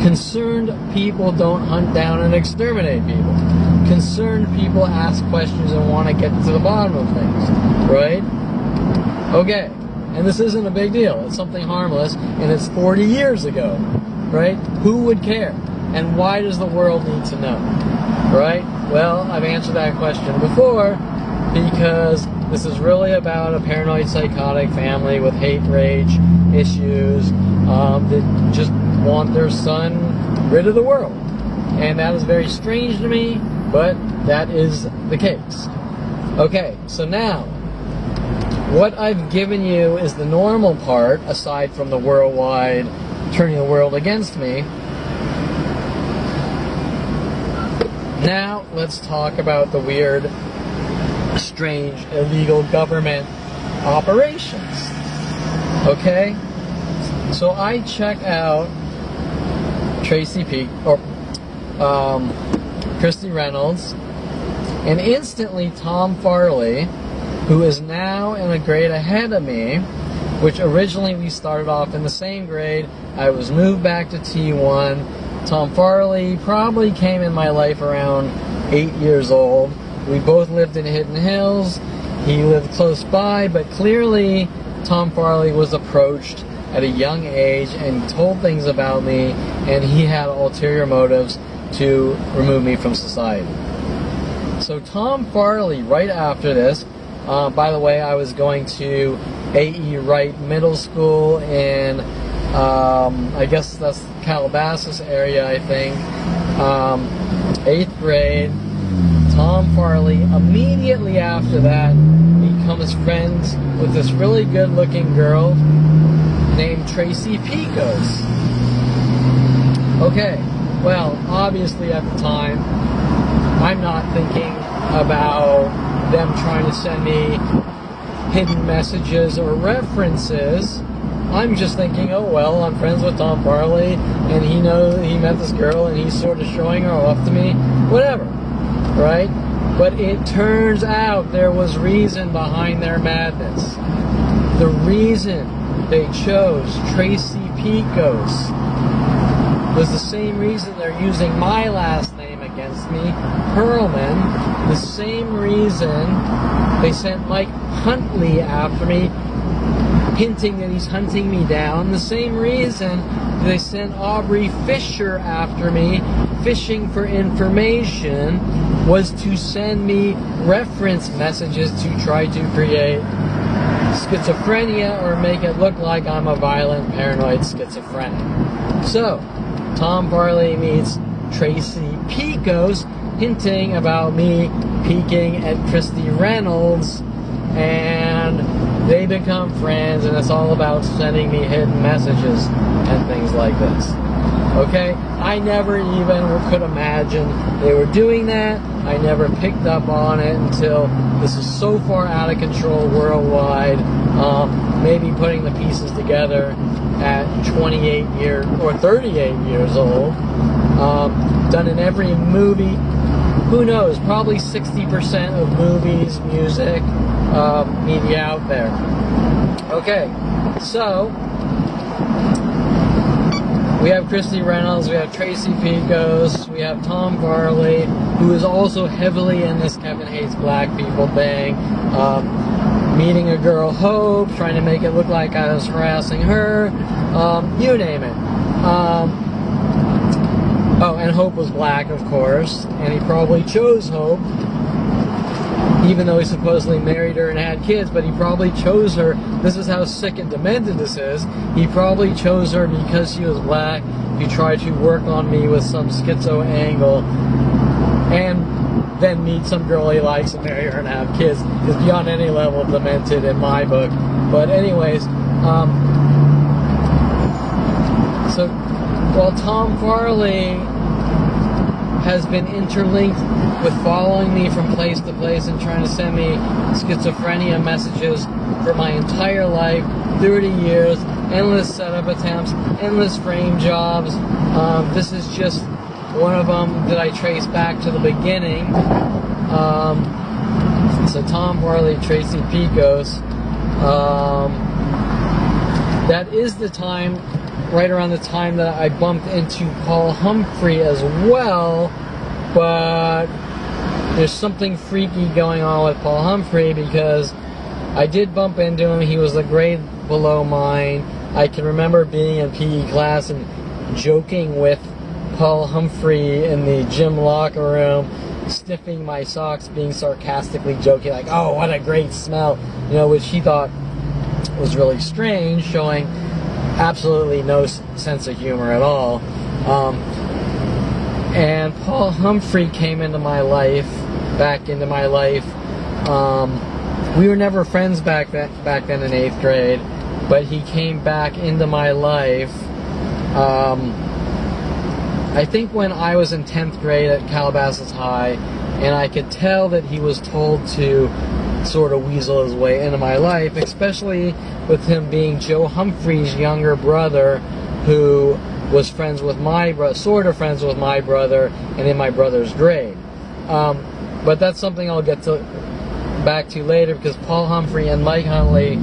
Concerned people don't hunt down and exterminate people. Concerned people ask questions and want to get to the bottom of things, right? Okay, and this isn't a big deal. It's something harmless, and it's 40 years ago, right? Who would care? And why does the world need to know, right? Well, I've answered that question before, because this is really about a paranoid psychotic family with hate rage issues that just want their son rid of the world. And that is very strange to me, but that is the case. Okay, so now, what I've given you is the normal part, aside from the worldwide turning the world against me. Now, let's talk about the weird, strange, illegal government operations. Okay? So I check out Christy Reynolds, and instantly Tom Farley, who is now in a grade ahead of me, which originally we started off in the same grade. I was moved back to T1. Tom Farley probably came in my life around 8 years old. We both lived in Hidden Hills. He lived close by, but clearly Tom Farley was approached at a young age and told things about me, and he had ulterior motives to remove me from society. So Tom Farley, right after this, by the way, I was going to A.E. Wright Middle School in, I guess that's Calabasas area, I think, 8th grade. Tom Farley, immediately after that, becomes friends with this really good-looking girl named Tracy Pecos. Okay, well, obviously at the time, I'm not thinking about them trying to send me hidden messages or references. I'm just thinking, oh well, I'm friends with Tom Farley, and he knows he met this girl, and he's sort of showing her off to me, whatever, right? But it turns out there was reason behind their madness. The reason they chose Tracy Pecos was the same reason they're using my last name against me, Perlman. The same reason they sent Mike Huntley after me, hinting that he's hunting me down. The same reason they sent Aubrey Fisher after me, fishing for information. was to send me reference messages to try to create schizophrenia or make it look like I'm a violent, paranoid schizophrenic. So, Tom Farley meets Tracy Pecos, hinting about me peeking at Christy Reynolds, and they become friends, and it's all about sending me hidden messages and things like this. Okay? I never even could imagine they were doing that. I never picked up on it until this is so far out of control worldwide. Maybe putting the pieces together at 28 years or 38 years old. Done in every movie. Who knows? Probably 60% of movies, music, media out there. Okay, so we have Christy Reynolds, we have Tracy Pecos, we have Tom Farley, who is also heavily in this Kevin Hates Black People thing. Meeting a girl, Hope, trying to make it look like I was harassing her. You name it. Oh, and Hope was black, of course, and he probably chose Hope, even though he supposedly married her and had kids, but he probably chose her. This is how sick and demented this is. He probably chose her because she was black. He tried to work on me with some schizo angle, and then meet some girl he likes and marry her and have kids. Is beyond any level of demented in my book. But anyways, so while Tom Farley has been interlinked with following me from place to place and trying to send me schizophrenia messages for my entire life, 30 years, endless setup attempts, endless frame jobs. This is just one of them that I trace back to the beginning. So Tom Farley, Tracy Pecos. That is the time, right around the time that I bumped into Paul Humphrey as well, but there's something freaky going on with Paul Humphrey because I did bump into him. He was a grade below mine. I can remember being in PE class and joking with Paul Humphrey in the gym locker room, sniffing my socks, being sarcastically joking, like, oh, what a great smell, you know, which he thought was really strange, showing absolutely no sense of humor at all. And Paul Humphrey came into my life, back into my life. We were never friends back then in 8th grade, but he came back into my life. I think when I was in 10th grade at Calabasas High, and I could tell that he was told to sort of weasel his way into my life, especially with him being Joe Humphrey's younger brother, who was friends with my brother, sort of friends with my brother, and in my brother's grade. But that's something I'll get back to later, because Paul Humphrey and Mike Huntley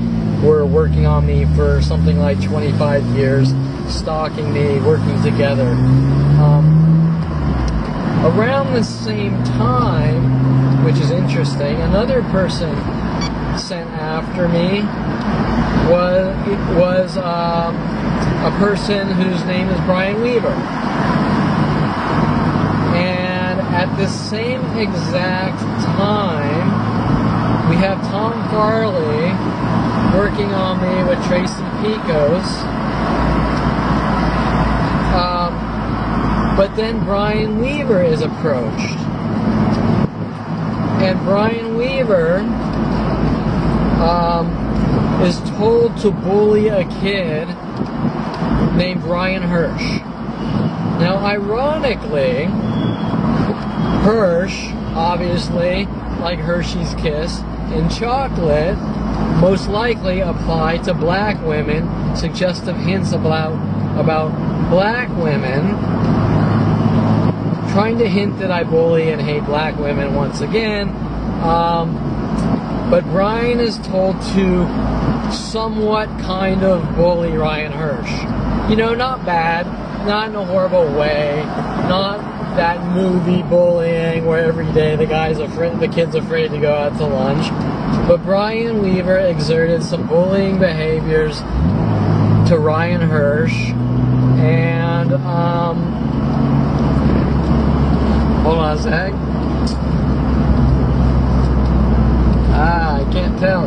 were working on me for something like 25 years, stalking me, working together. Around the same time, which is interesting, another person sent after me was a person whose name is Brian Weaver. And at the same exact time, we have Tom Farley working on me with Tracy Pecos. But then Brian Weaver is approached. And Brian Weaver is told to bully a kid named Ryan Hearch. Now, ironically, Hearch, obviously, like Hershey's Kiss and chocolate, most likely apply to black women, suggestive hints about black women, trying to hint that I bully and hate black women once again. But Brian is told to somewhat kind of bully Ryan Hearch. You know, not bad, not in a horrible way, not that movie bullying where every day the kid's afraid to go out to lunch. But Brian Weaver exerted some bullying behaviors to Ryan Hearch, and hold on a sec. I can't tell.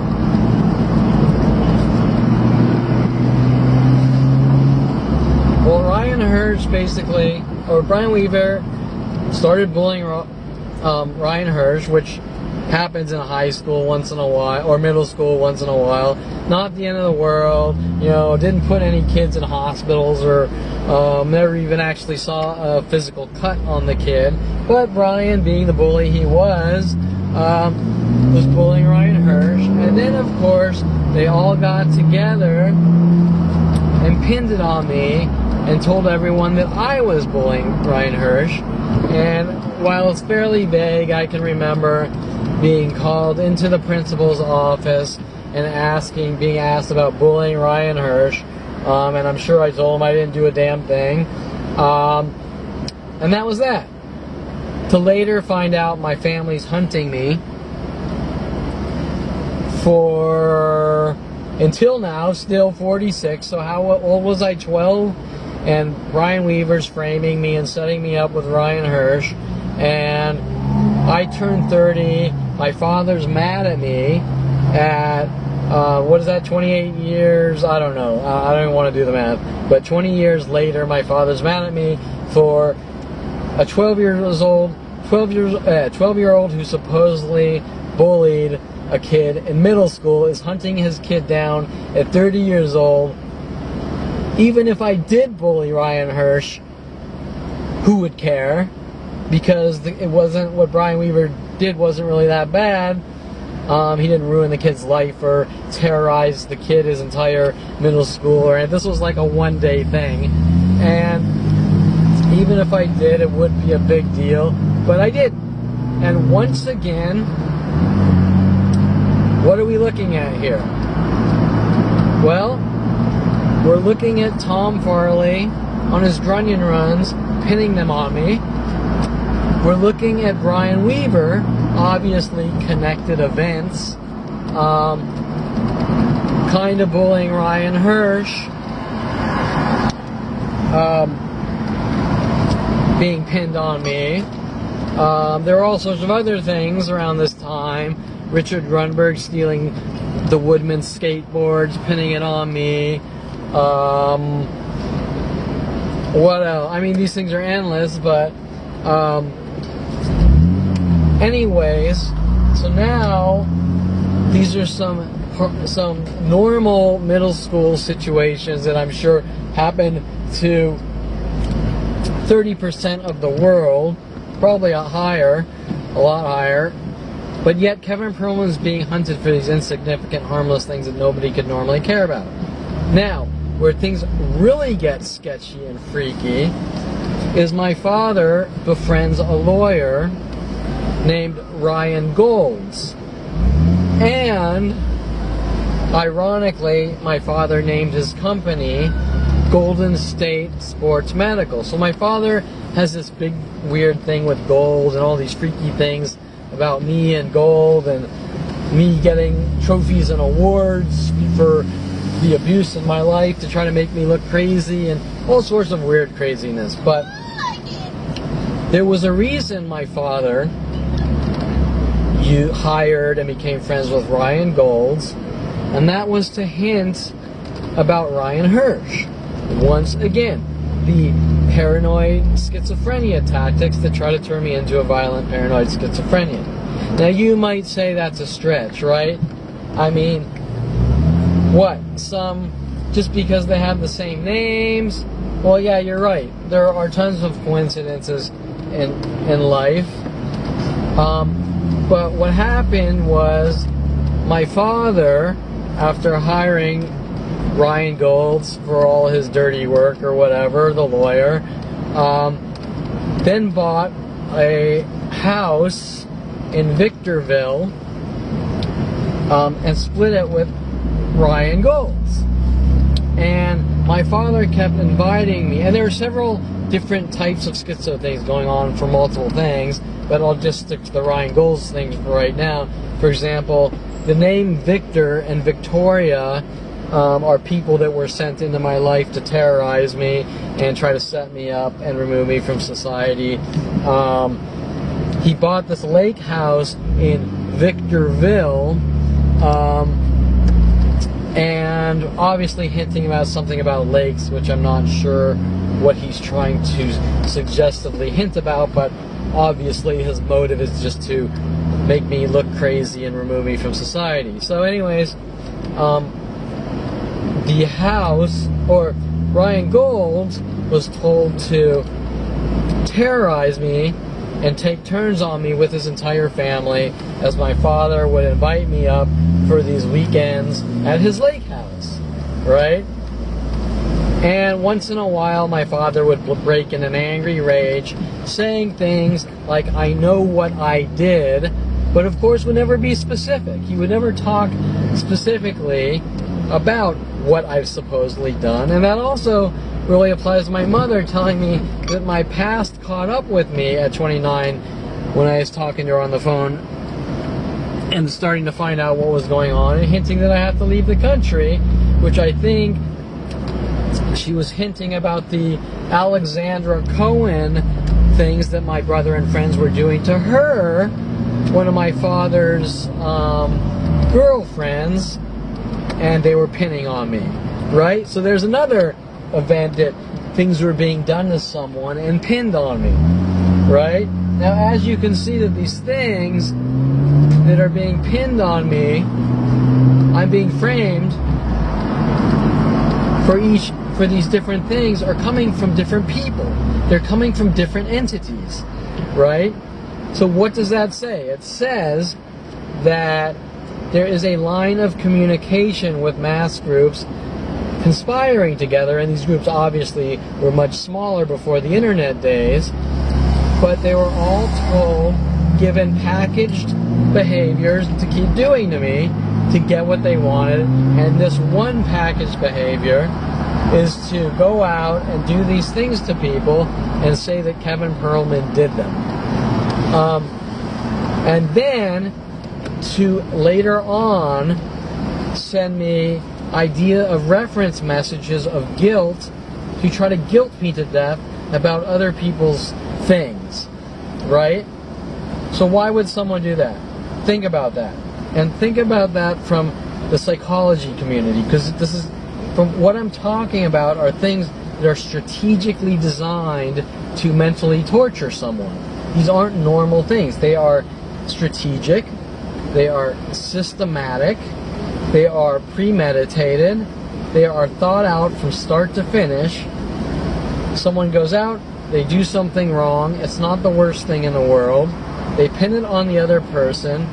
Well, Ryan Hearch basically, or Brian Weaver, started bullying Ryan Hearch, which happens in high school once in a while, or middle school once in a while. Not the end of the world. You know, didn't put any kids in hospitals, or never even actually saw a physical cut on the kid. But Brian, being the bully he was bullying Ryan Hearch. And then, of course, they all got together and pinned it on me and told everyone that I was bullying Ryan Hearch. And while it's fairly vague, I can remember being called into the principal's office and being asked about bullying Ryan Hearch. And I'm sure I told him I didn't do a damn thing. And that was that. To later find out my family's hunting me for, until now, still 46. So how old was I? 12? And Brian Weaver's framing me and setting me up with Ryan Hearch. And I turned 30. My father's mad at me at, what is that, 28 years? I don't know. I don't even want to do the math. But 20 years later, my father's mad at me for a 12-year-old who supposedly bullied a kid in middle school is hunting his kid down at 30 years old. Even if I did bully Ryan Hearch, who would care? Because it wasn't, what Brian Weaver did wasn't really that bad. He didn't ruin the kid's life or terrorize the kid his entire middle school, or this was like a one-day thing. And even if I did, it wouldn't be a big deal, but I did. And once again, what are we looking at here? Well, we're looking at Tom Farley on his Drunion runs, pinning them on me. We're looking at Brian Weaver, obviously connected events, kind of bullying Ryan Hearch, being pinned on me. There were all sorts of other things around this time. Richard Grunberg stealing the Woodman's skateboards, pinning it on me. What else? I mean, these things are endless, but anyways, so now these are some normal middle school situations that I'm sure happen to 30% of the world, probably a lot higher. But yet Kevin Perlman's being hunted for these insignificant, harmless things that nobody could normally care about. Now, where things really get sketchy and freaky is my father befriends a lawyer named Ryan Golds. And, ironically, my father named his company Golden State Sports Medical. So my father has this big weird thing with gold and all these freaky things about me and gold and me getting trophies and awards for the abuse in my life to try to make me look crazy and all sorts of weird craziness. But there was a reason my father hired and became friends with Ryan Golds, and that was to hint about Ryan Hearch. Once again, the paranoid schizophrenia tactics that try to turn me into a violent paranoid schizophrenia. Now you might say that's a stretch, right? I mean, what? Just because they have the same names? Well, yeah, you're right. There are tons of coincidences in life. But what happened was my father, after hiring Ryan Golds for all his dirty work or whatever, the lawyer, then bought a house in Victorville and split it with Ryan Golds. And my father kept inviting me, and there were several different types of schizo things going on for multiple things, but I'll just stick to the Ryan Golds things for right now. For example, the name Victor and Victoria are people that were sent into my life to terrorize me and try to set me up and remove me from society. he bought this lake house in Victorville, and obviously hinting about something about lakes, which I'm not sure what he's trying to suggestively hint about, but obviously his motive is just to make me look crazy and remove me from society. So anyways, the house, or Ryan Gold, was told to terrorize me and take turns on me with his entire family, as my father would invite me up for these weekends at his lake house, right? And once in a while, my father would break in an angry rage, saying things like, "I know what I did," but of course would never be specific. He would never talk specifically about what I've supposedly done. And that also really applies to my mother telling me that my past caught up with me at 29 when I was talking to her on the phone and starting to find out what was going on and hinting that I have to leave the country, which I think she was hinting about the Alexandra Cohen things that my brother and friends were doing to her, one of my father's girlfriends, and they were pinning on me, right? So there's another event that things were being done to someone and pinned on me, right? Now, as you can see, that these things that are being pinned on me, I'm being framed for these different things, are coming from different people. They're coming from different entities, right? So what does that say? It says that there is a line of communication with mass groups conspiring together, and these groups obviously were much smaller before the internet days, but they were all told, given packaged behaviors to keep doing to me to get what they wanted. And this one packaged behavior is to go out and do these things to people and say that Kevin Perlman did them. And then to later on send me idea of reference messages of guilt to try to guilt me to death about other people's things, right? So why would someone do that? Think about that. And think about that from the psychology community, because this is, from what I'm talking about, are things that are strategically designed to mentally torture someone. These aren't normal things. They are strategic, they are systematic, they are premeditated, they are thought out from start to finish. Someone goes out, they do something wrong, it's not the worst thing in the world, they pin it on the other person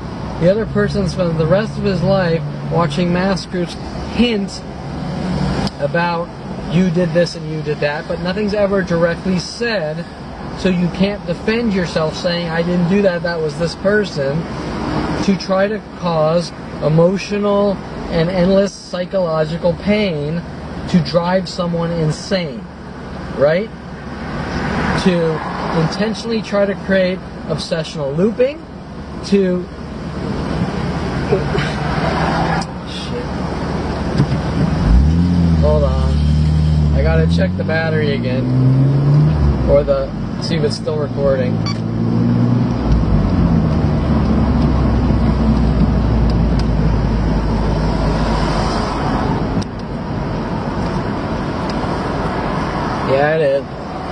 spends the rest of his life watching mass groups hint about you did this and you did that, but nothing's ever directly said, so you can't defend yourself saying, I didn't do that, that was this person, to try to cause emotional and endless psychological pain to drive someone insane, right? To intentionally try to create obsessional looping, to... Shit. Hold on. I gotta check the battery again. Or see if it's still recording. Yeah, it is.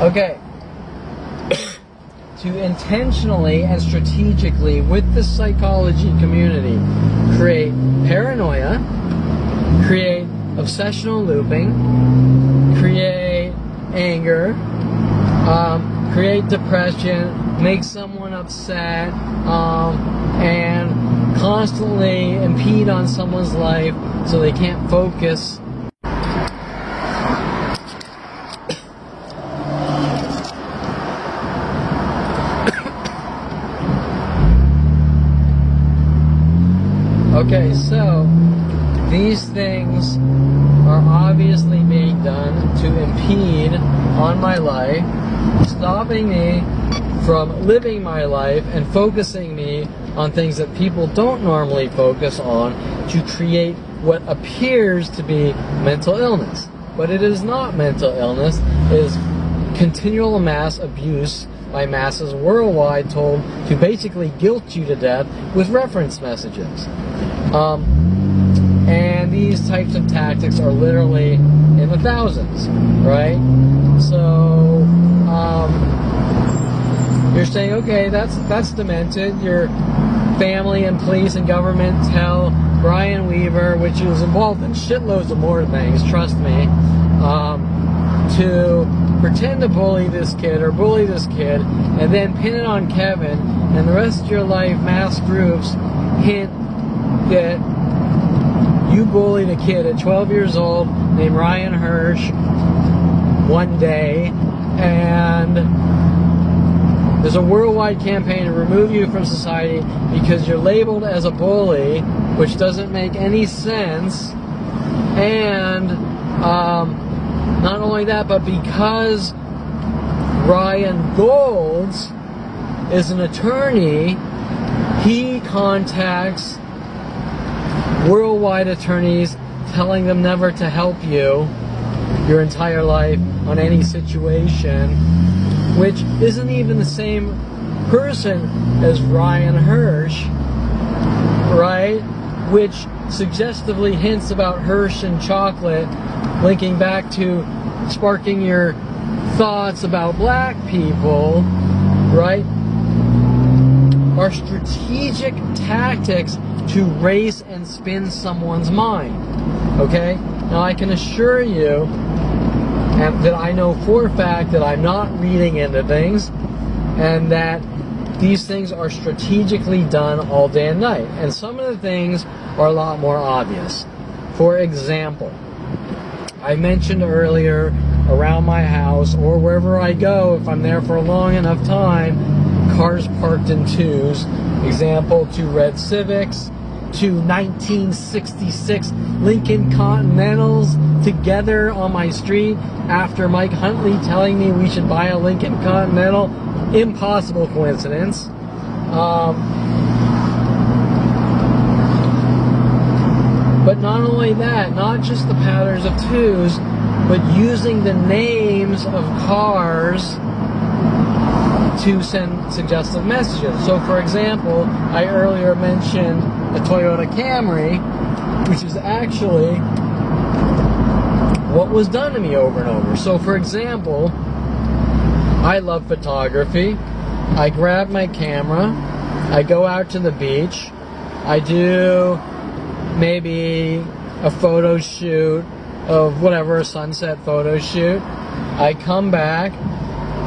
Okay. To intentionally and strategically, with the psychology community, create paranoia, create obsessional looping, create anger, create depression, make someone upset, and constantly impede on someone's life so they can't focus. Okay, so these things are obviously being done to impede on my life, stopping me from living my life and focusing me on things that people don't normally focus on, to create what appears to be mental illness. But it is not mental illness. It is continual mass abuse by masses worldwide told to basically guilt you to death with reference messages. And these types of tactics are literally in the thousands, right? So, you're saying, okay, that's demented. Your family and police and government tell Brian Weaver, which is involved in shitloads of more things, trust me, to pretend to bully this kid or bully this kid and then pin it on Kevin, and the rest of your life mass groups hint that you bullied a kid at 12 years old named Ryan Hearch one day, and there's a worldwide campaign to remove you from society because you're labeled as a bully, which doesn't make any sense. And not only that, but because Ryan Golds is an attorney, he contacts worldwide attorneys telling them never to help you your entire life on any situation, which isn't even the same person as Ryan Hearch, right? Which suggestively hints about Hearch and chocolate, linking back to sparking your thoughts about black people, right? Are strategic tactics to race and spin someone's mind, okay? Now I can assure you that I know for a fact that I'm not reading into things, and that these things are strategically done all day and night. And some of the things are a lot more obvious. For example, I mentioned earlier, around my house or wherever I go, if I'm there for a long enough time, cars parked in twos. Example, 2 red Civics, 2 1966 Lincoln Continentals together on my street after Mike Huntley telling me we should buy a Lincoln Continental. Impossible coincidence. But not only that, not just the patterns of twos, but using the names of cars to send suggestive messages. So for example, I earlier mentioned a Toyota Camry, which is actually what was done to me over and over. So for example, I love photography. I grab my camera, I go out to the beach, I do maybe a photo shoot of whatever, a sunset photo shoot. I come back,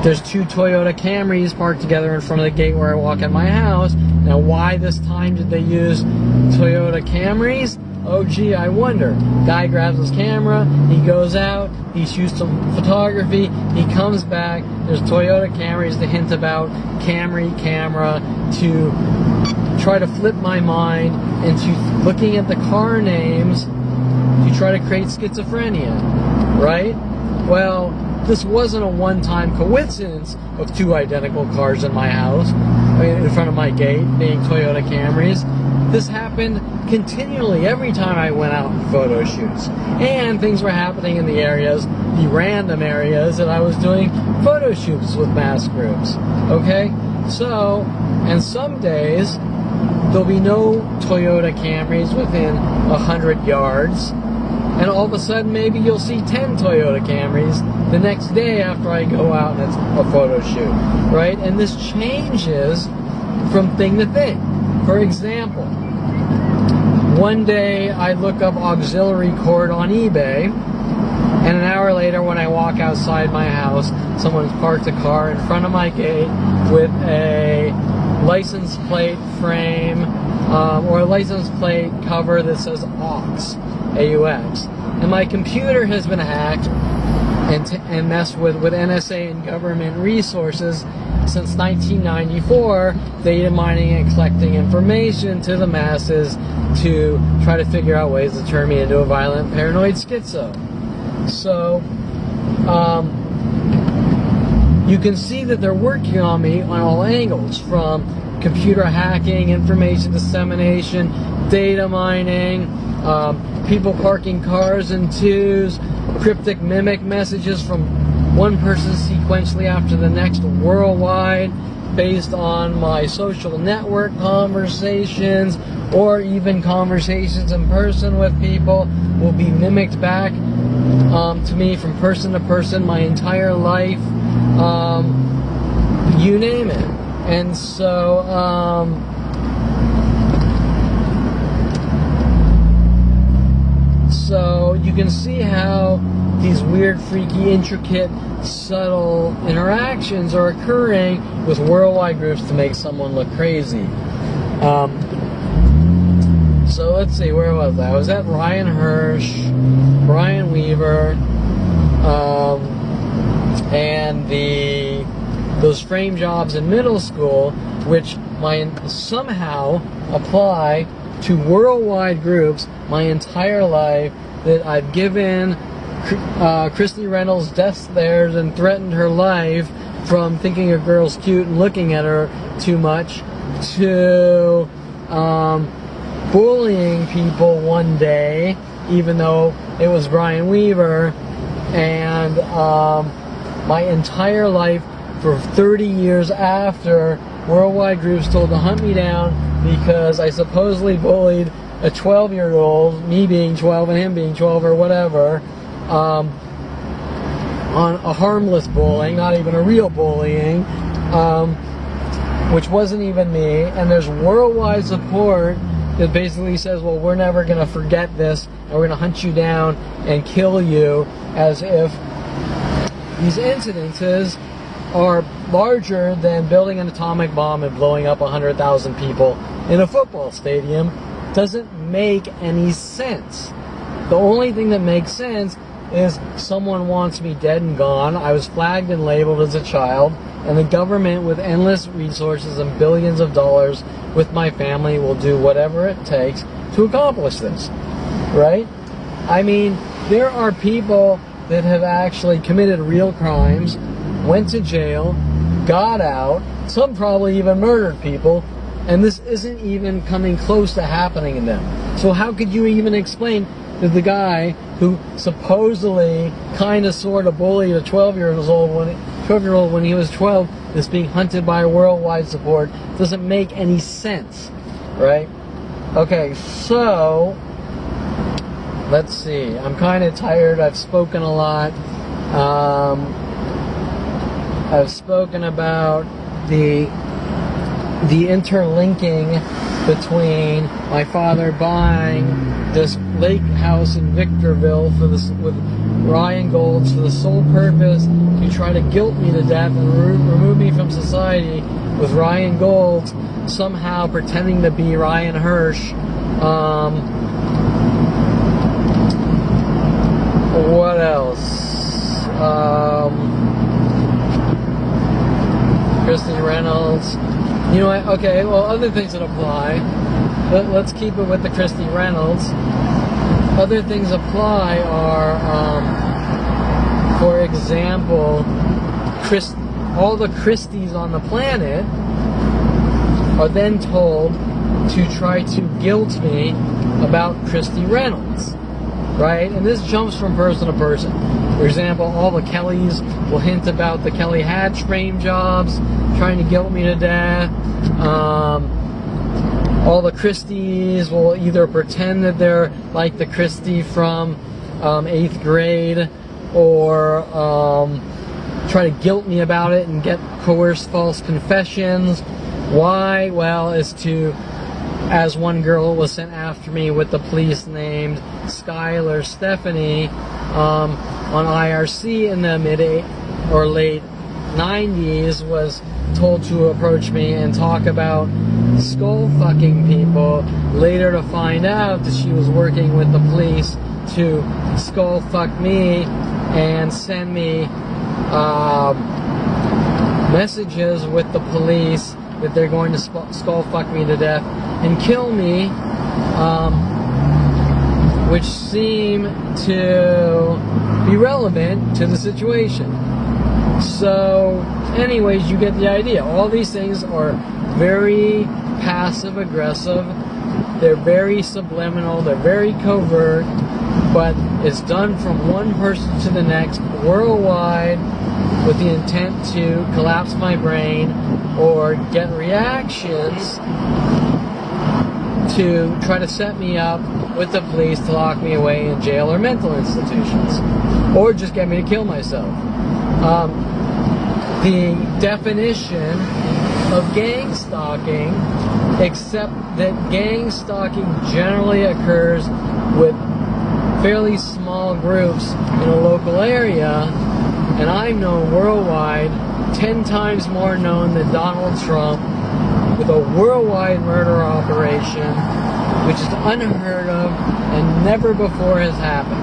there's 2 Toyota Camrys parked together in front of the gate where I walk in my house. Now why this time did they use Toyota Camrys? Oh gee, I wonder. Guy grabs his camera, he goes out, he shoots some photography, he comes back, there's Toyota Camrys to hint about Camry camera, to try to flip my mind into looking at the car names to try to create schizophrenia, right? Well, this wasn't a one-time coincidence of 2 identical cars in my house, in front of my gate, being Toyota Camrys. This happened continually every time I went out on photo shoots. And things were happening in the areas, the random areas that I was doing photo shoots with mass groups. Okay? So, and some days, there'll be no Toyota Camrys within 100 yards. And all of a sudden, maybe you'll see 10 Toyota Camrys the next day after I go out and it's a photo shoot, right? And this changes from thing to thing. For example, one day I look up auxiliary cord on eBay, and an hour later when I walk outside my house, someone's parked a car in front of my gate with a license plate frame or a license plate cover that says AUX. AUX. And my computer has been hacked and messed with NSA and government resources since 1994, data mining and collecting information to the masses to try to figure out ways to turn me into a violent paranoid schizo. So, you can see that they're working on me on all angles, from computer hacking, information dissemination, data mining, people parking cars in twos, cryptic mimic messages from one person sequentially after the next worldwide, based on my social network conversations, or even conversations in person with people, will be mimicked back to me from person to person my entire life, you name it. And so so you can see how these weird, freaky, intricate, subtle interactions are occurring with worldwide groups to make someone look crazy. So let's see, where was I? I was at Ryan Hearch, Brian Weaver, and those frame jobs in middle school, which somehow apply to worldwide groups my entire life, that I've given Christy Reynolds death stares and threatened her life from thinking a girl's cute and looking at her too much, to bullying people one day, even though it was Brian Weaver, and my entire life for 30 years after, worldwide groups told to hunt me down because I supposedly bullied a 12-year-old, me being 12 and him being 12 or whatever, on a harmless bullying, not even a real bullying, which wasn't even me. And there's worldwide support that basically says, well, we're never going to forget this, and we're going to hunt you down and kill you, as if these incidences are larger than building an atomic bomb and blowing up 100,000 people in a football stadium. Doesn't make any sense. The only thing that makes sense is someone wants me dead and gone. I was flagged and labeled as a child, and the government, with endless resources and billions of dollars with my family, will do whatever it takes to accomplish this, right? I mean, there are people that have actually committed real crimes, went to jail, got out, some probably even murdered people, and this isn't even coming close to happening in them. So how could you even explain that the guy who supposedly kind of sort of bullied a 12-year-old when he was 12 is being hunted by worldwide support? Doesn't make any sense, right? Okay, so let's see. I'm kind of tired. I've spoken a lot. I've spoken about the interlinking between my father buying this lake house in Victorville with Ryan Golds for the sole purpose to try to guilt me to death and remove me from society, with Ryan Golds somehow pretending to be Ryan Hearch. What else? Christy Reynolds. You know what? Okay, well, other things that apply. Let's keep it with the Christy Reynolds. Other things apply are, for example, all the Christies on the planet are then told to try to guilt me about Christy Reynolds, right? And this jumps from person to person. For example, all the Kellys will hint about the Kelly Hatch frame jobs, trying to guilt me to death. All the Christies will either pretend that they're like the Christy from 8th grade, or try to guilt me about it and get coerced false confessions. Why? Well, as one girl was sent after me with the police named Skylar Stephanie on IRC in the mid or late 90s, was told to approach me and talk about skull fucking people, later to find out that she was working with the police to skull fuck me and send me messages with the police that they're going to skull fuck me to death and kill me, which seem to be relevant to the situation. So anyways, you get the idea. All these things are very passive aggressive, they're very subliminal, they're very covert, but it's done from one person to the next worldwide with the intent to collapse my brain or get reactions to try to set me up with the police to lock me away in jail or mental institutions, or just get me to kill myself. The definition of gang stalking, except that gang stalking generally occurs with fairly small groups in a local area, and I'm known worldwide, 10 times more known than Donald Trump, with a worldwide murder operation, which is unheard of and never before has happened.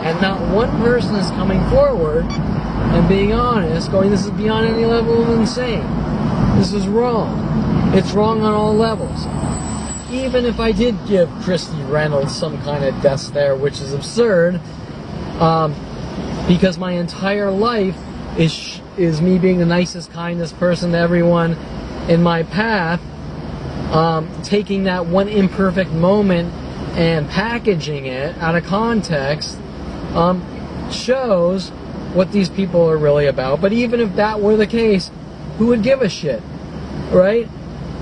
And not one person is coming forward and being honest, going, this is beyond any level of insane. This is wrong. It's wrong on all levels. Even if I did give Christy Reynolds some kind of death stare, which is absurd, because my entire life is me being the nicest, kindest person to everyone in my path, taking that one imperfect moment and packaging it out of context, shows what these people are really about. But even if that were the case, who would give a shit, right?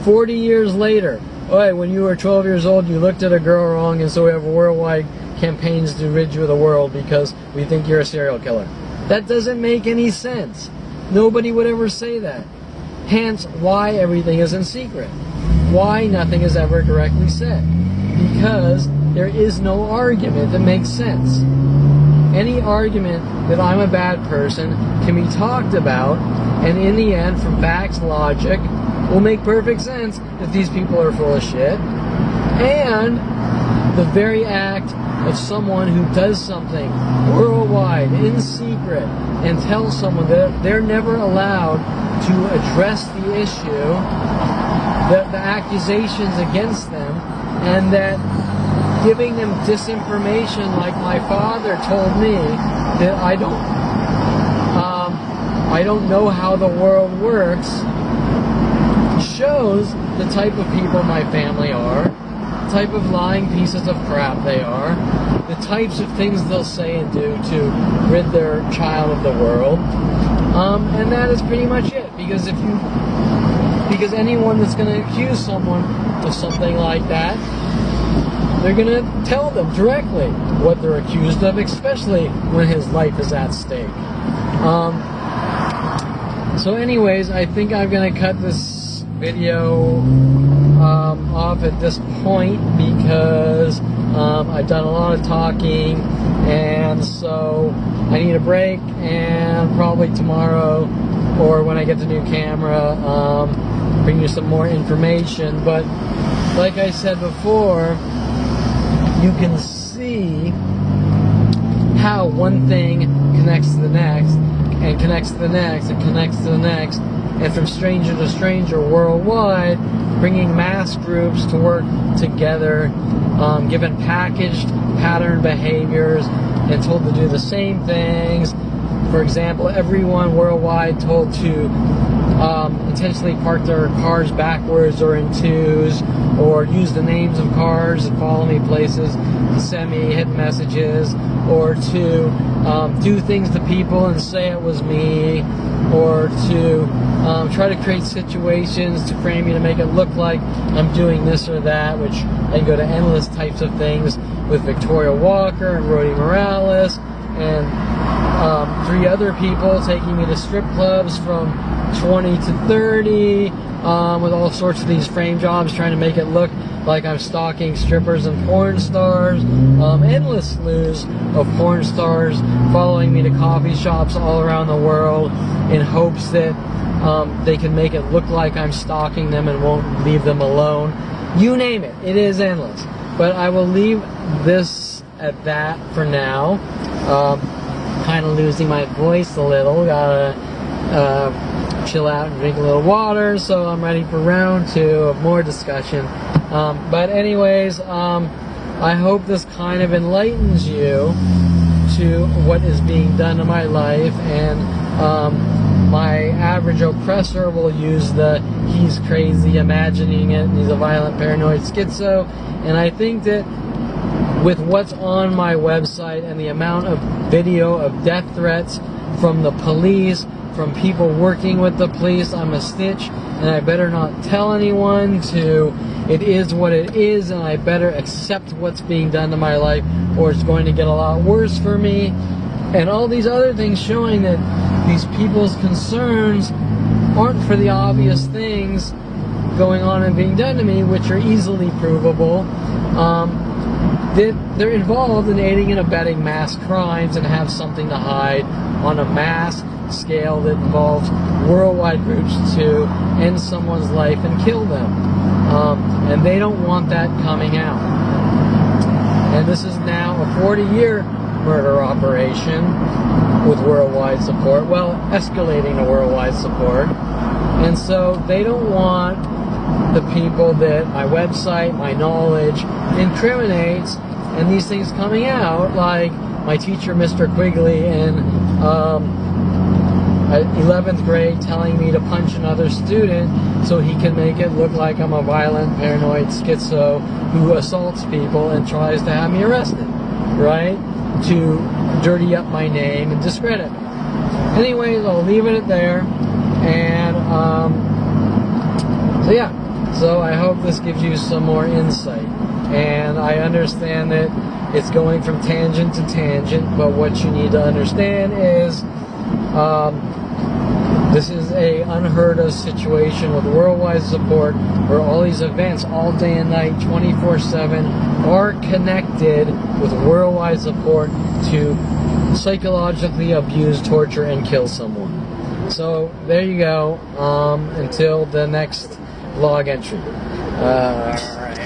40 years later, when you were 12 years old, you looked at a girl wrong, and so we have worldwide campaigns to rid you of the world because we think you're a serial killer. That doesn't make any sense. Nobody would ever say that. Hence, why everything is in secret. Why nothing is ever directly said. Because there is no argument that makes sense. Any argument that I'm a bad person can be talked about, and in the end, from facts, logic, will make perfect sense if these people are full of shit. And the very act of someone who does something worldwide, in secret, and tells someone that they're never allowed to address the issue, the accusations against them, and that giving them disinformation like my father told me that I don't know how the world works, shows the type of people my family are, the type of lying pieces of crap they are, the types of things they'll say and do to rid their child of the world, and that is pretty much it. Because anyone that's going to accuse someone of something like that, they're going to tell them directly what they're accused of, especially when his life is at stake. So anyways, I think I'm going to cut this video off at this point because I've done a lot of talking, and so I need a break, and probably tomorrow or when I get the new camera, bring you some more information. But like I said before, you can see how one thing connects to the next, and connects to the next, and connects to the next, and from stranger to stranger worldwide, bringing mass groups to work together, given packaged pattern behaviors, and told to do the same things. For example, everyone worldwide told to intentionally park their cars backwards or in twos, or use the names of cars and follow me places to send me hidden messages, or to do things to people and say it was me, or to try to create situations to frame me to make it look like I'm doing this or that, which I go to endless types of things with Victoria Walker and Rody Morales and 3 other people, taking me to strip clubs from 20 to 30 with all sorts of these frame jobs, trying to make it look like I'm stalking strippers and porn stars. Endless slews of porn stars following me to coffee shops all around the world in hopes that they can make it look like I'm stalking them and won't leave them alone. You name it, it is endless. But I will leave this at that for now. Kind of losing my voice a little. Gotta chill out and drink a little water, so I'm ready for round 2 of more discussion. But anyways, I hope this kind of enlightens you to what is being done in my life, and my average oppressor will use the he's crazy, imagining it, and he's a violent, paranoid schizo, and I think that with what's on my website and the amount of video of death threats from the police, from people working with the police, I'm a snitch and I better not tell anyone, to it is what it is and I better accept what's being done to my life or it's going to get a lot worse for me, and all these other things showing that these people's concerns aren't for the obvious things going on and being done to me, which are easily provable. They're involved in aiding and abetting mass crimes and have something to hide on a mass scale that involves worldwide groups to end someone's life and kill them. And they don't want that coming out. And this is now a 40-year murder operation with worldwide support, well, escalating to worldwide support. And so they don't want the people that my website, my knowledge incriminates, and these things coming out, like my teacher, Mr. Quigley, in 11th grade telling me to punch another student so he can make it look like I'm a violent, paranoid schizo who assaults people and tries to have me arrested, right? To dirty up my name and discredit me. Anyways, I'll leave it there. And so yeah, so I hope this gives you some more insight. And I understand that it's going from tangent to tangent, but what you need to understand is this is a unheard of situation with worldwide support where all these events all day and night, 24/7, are connected with worldwide support to psychologically abuse, torture, and kill someone. So there you go. Until the next vlog entry. Alright.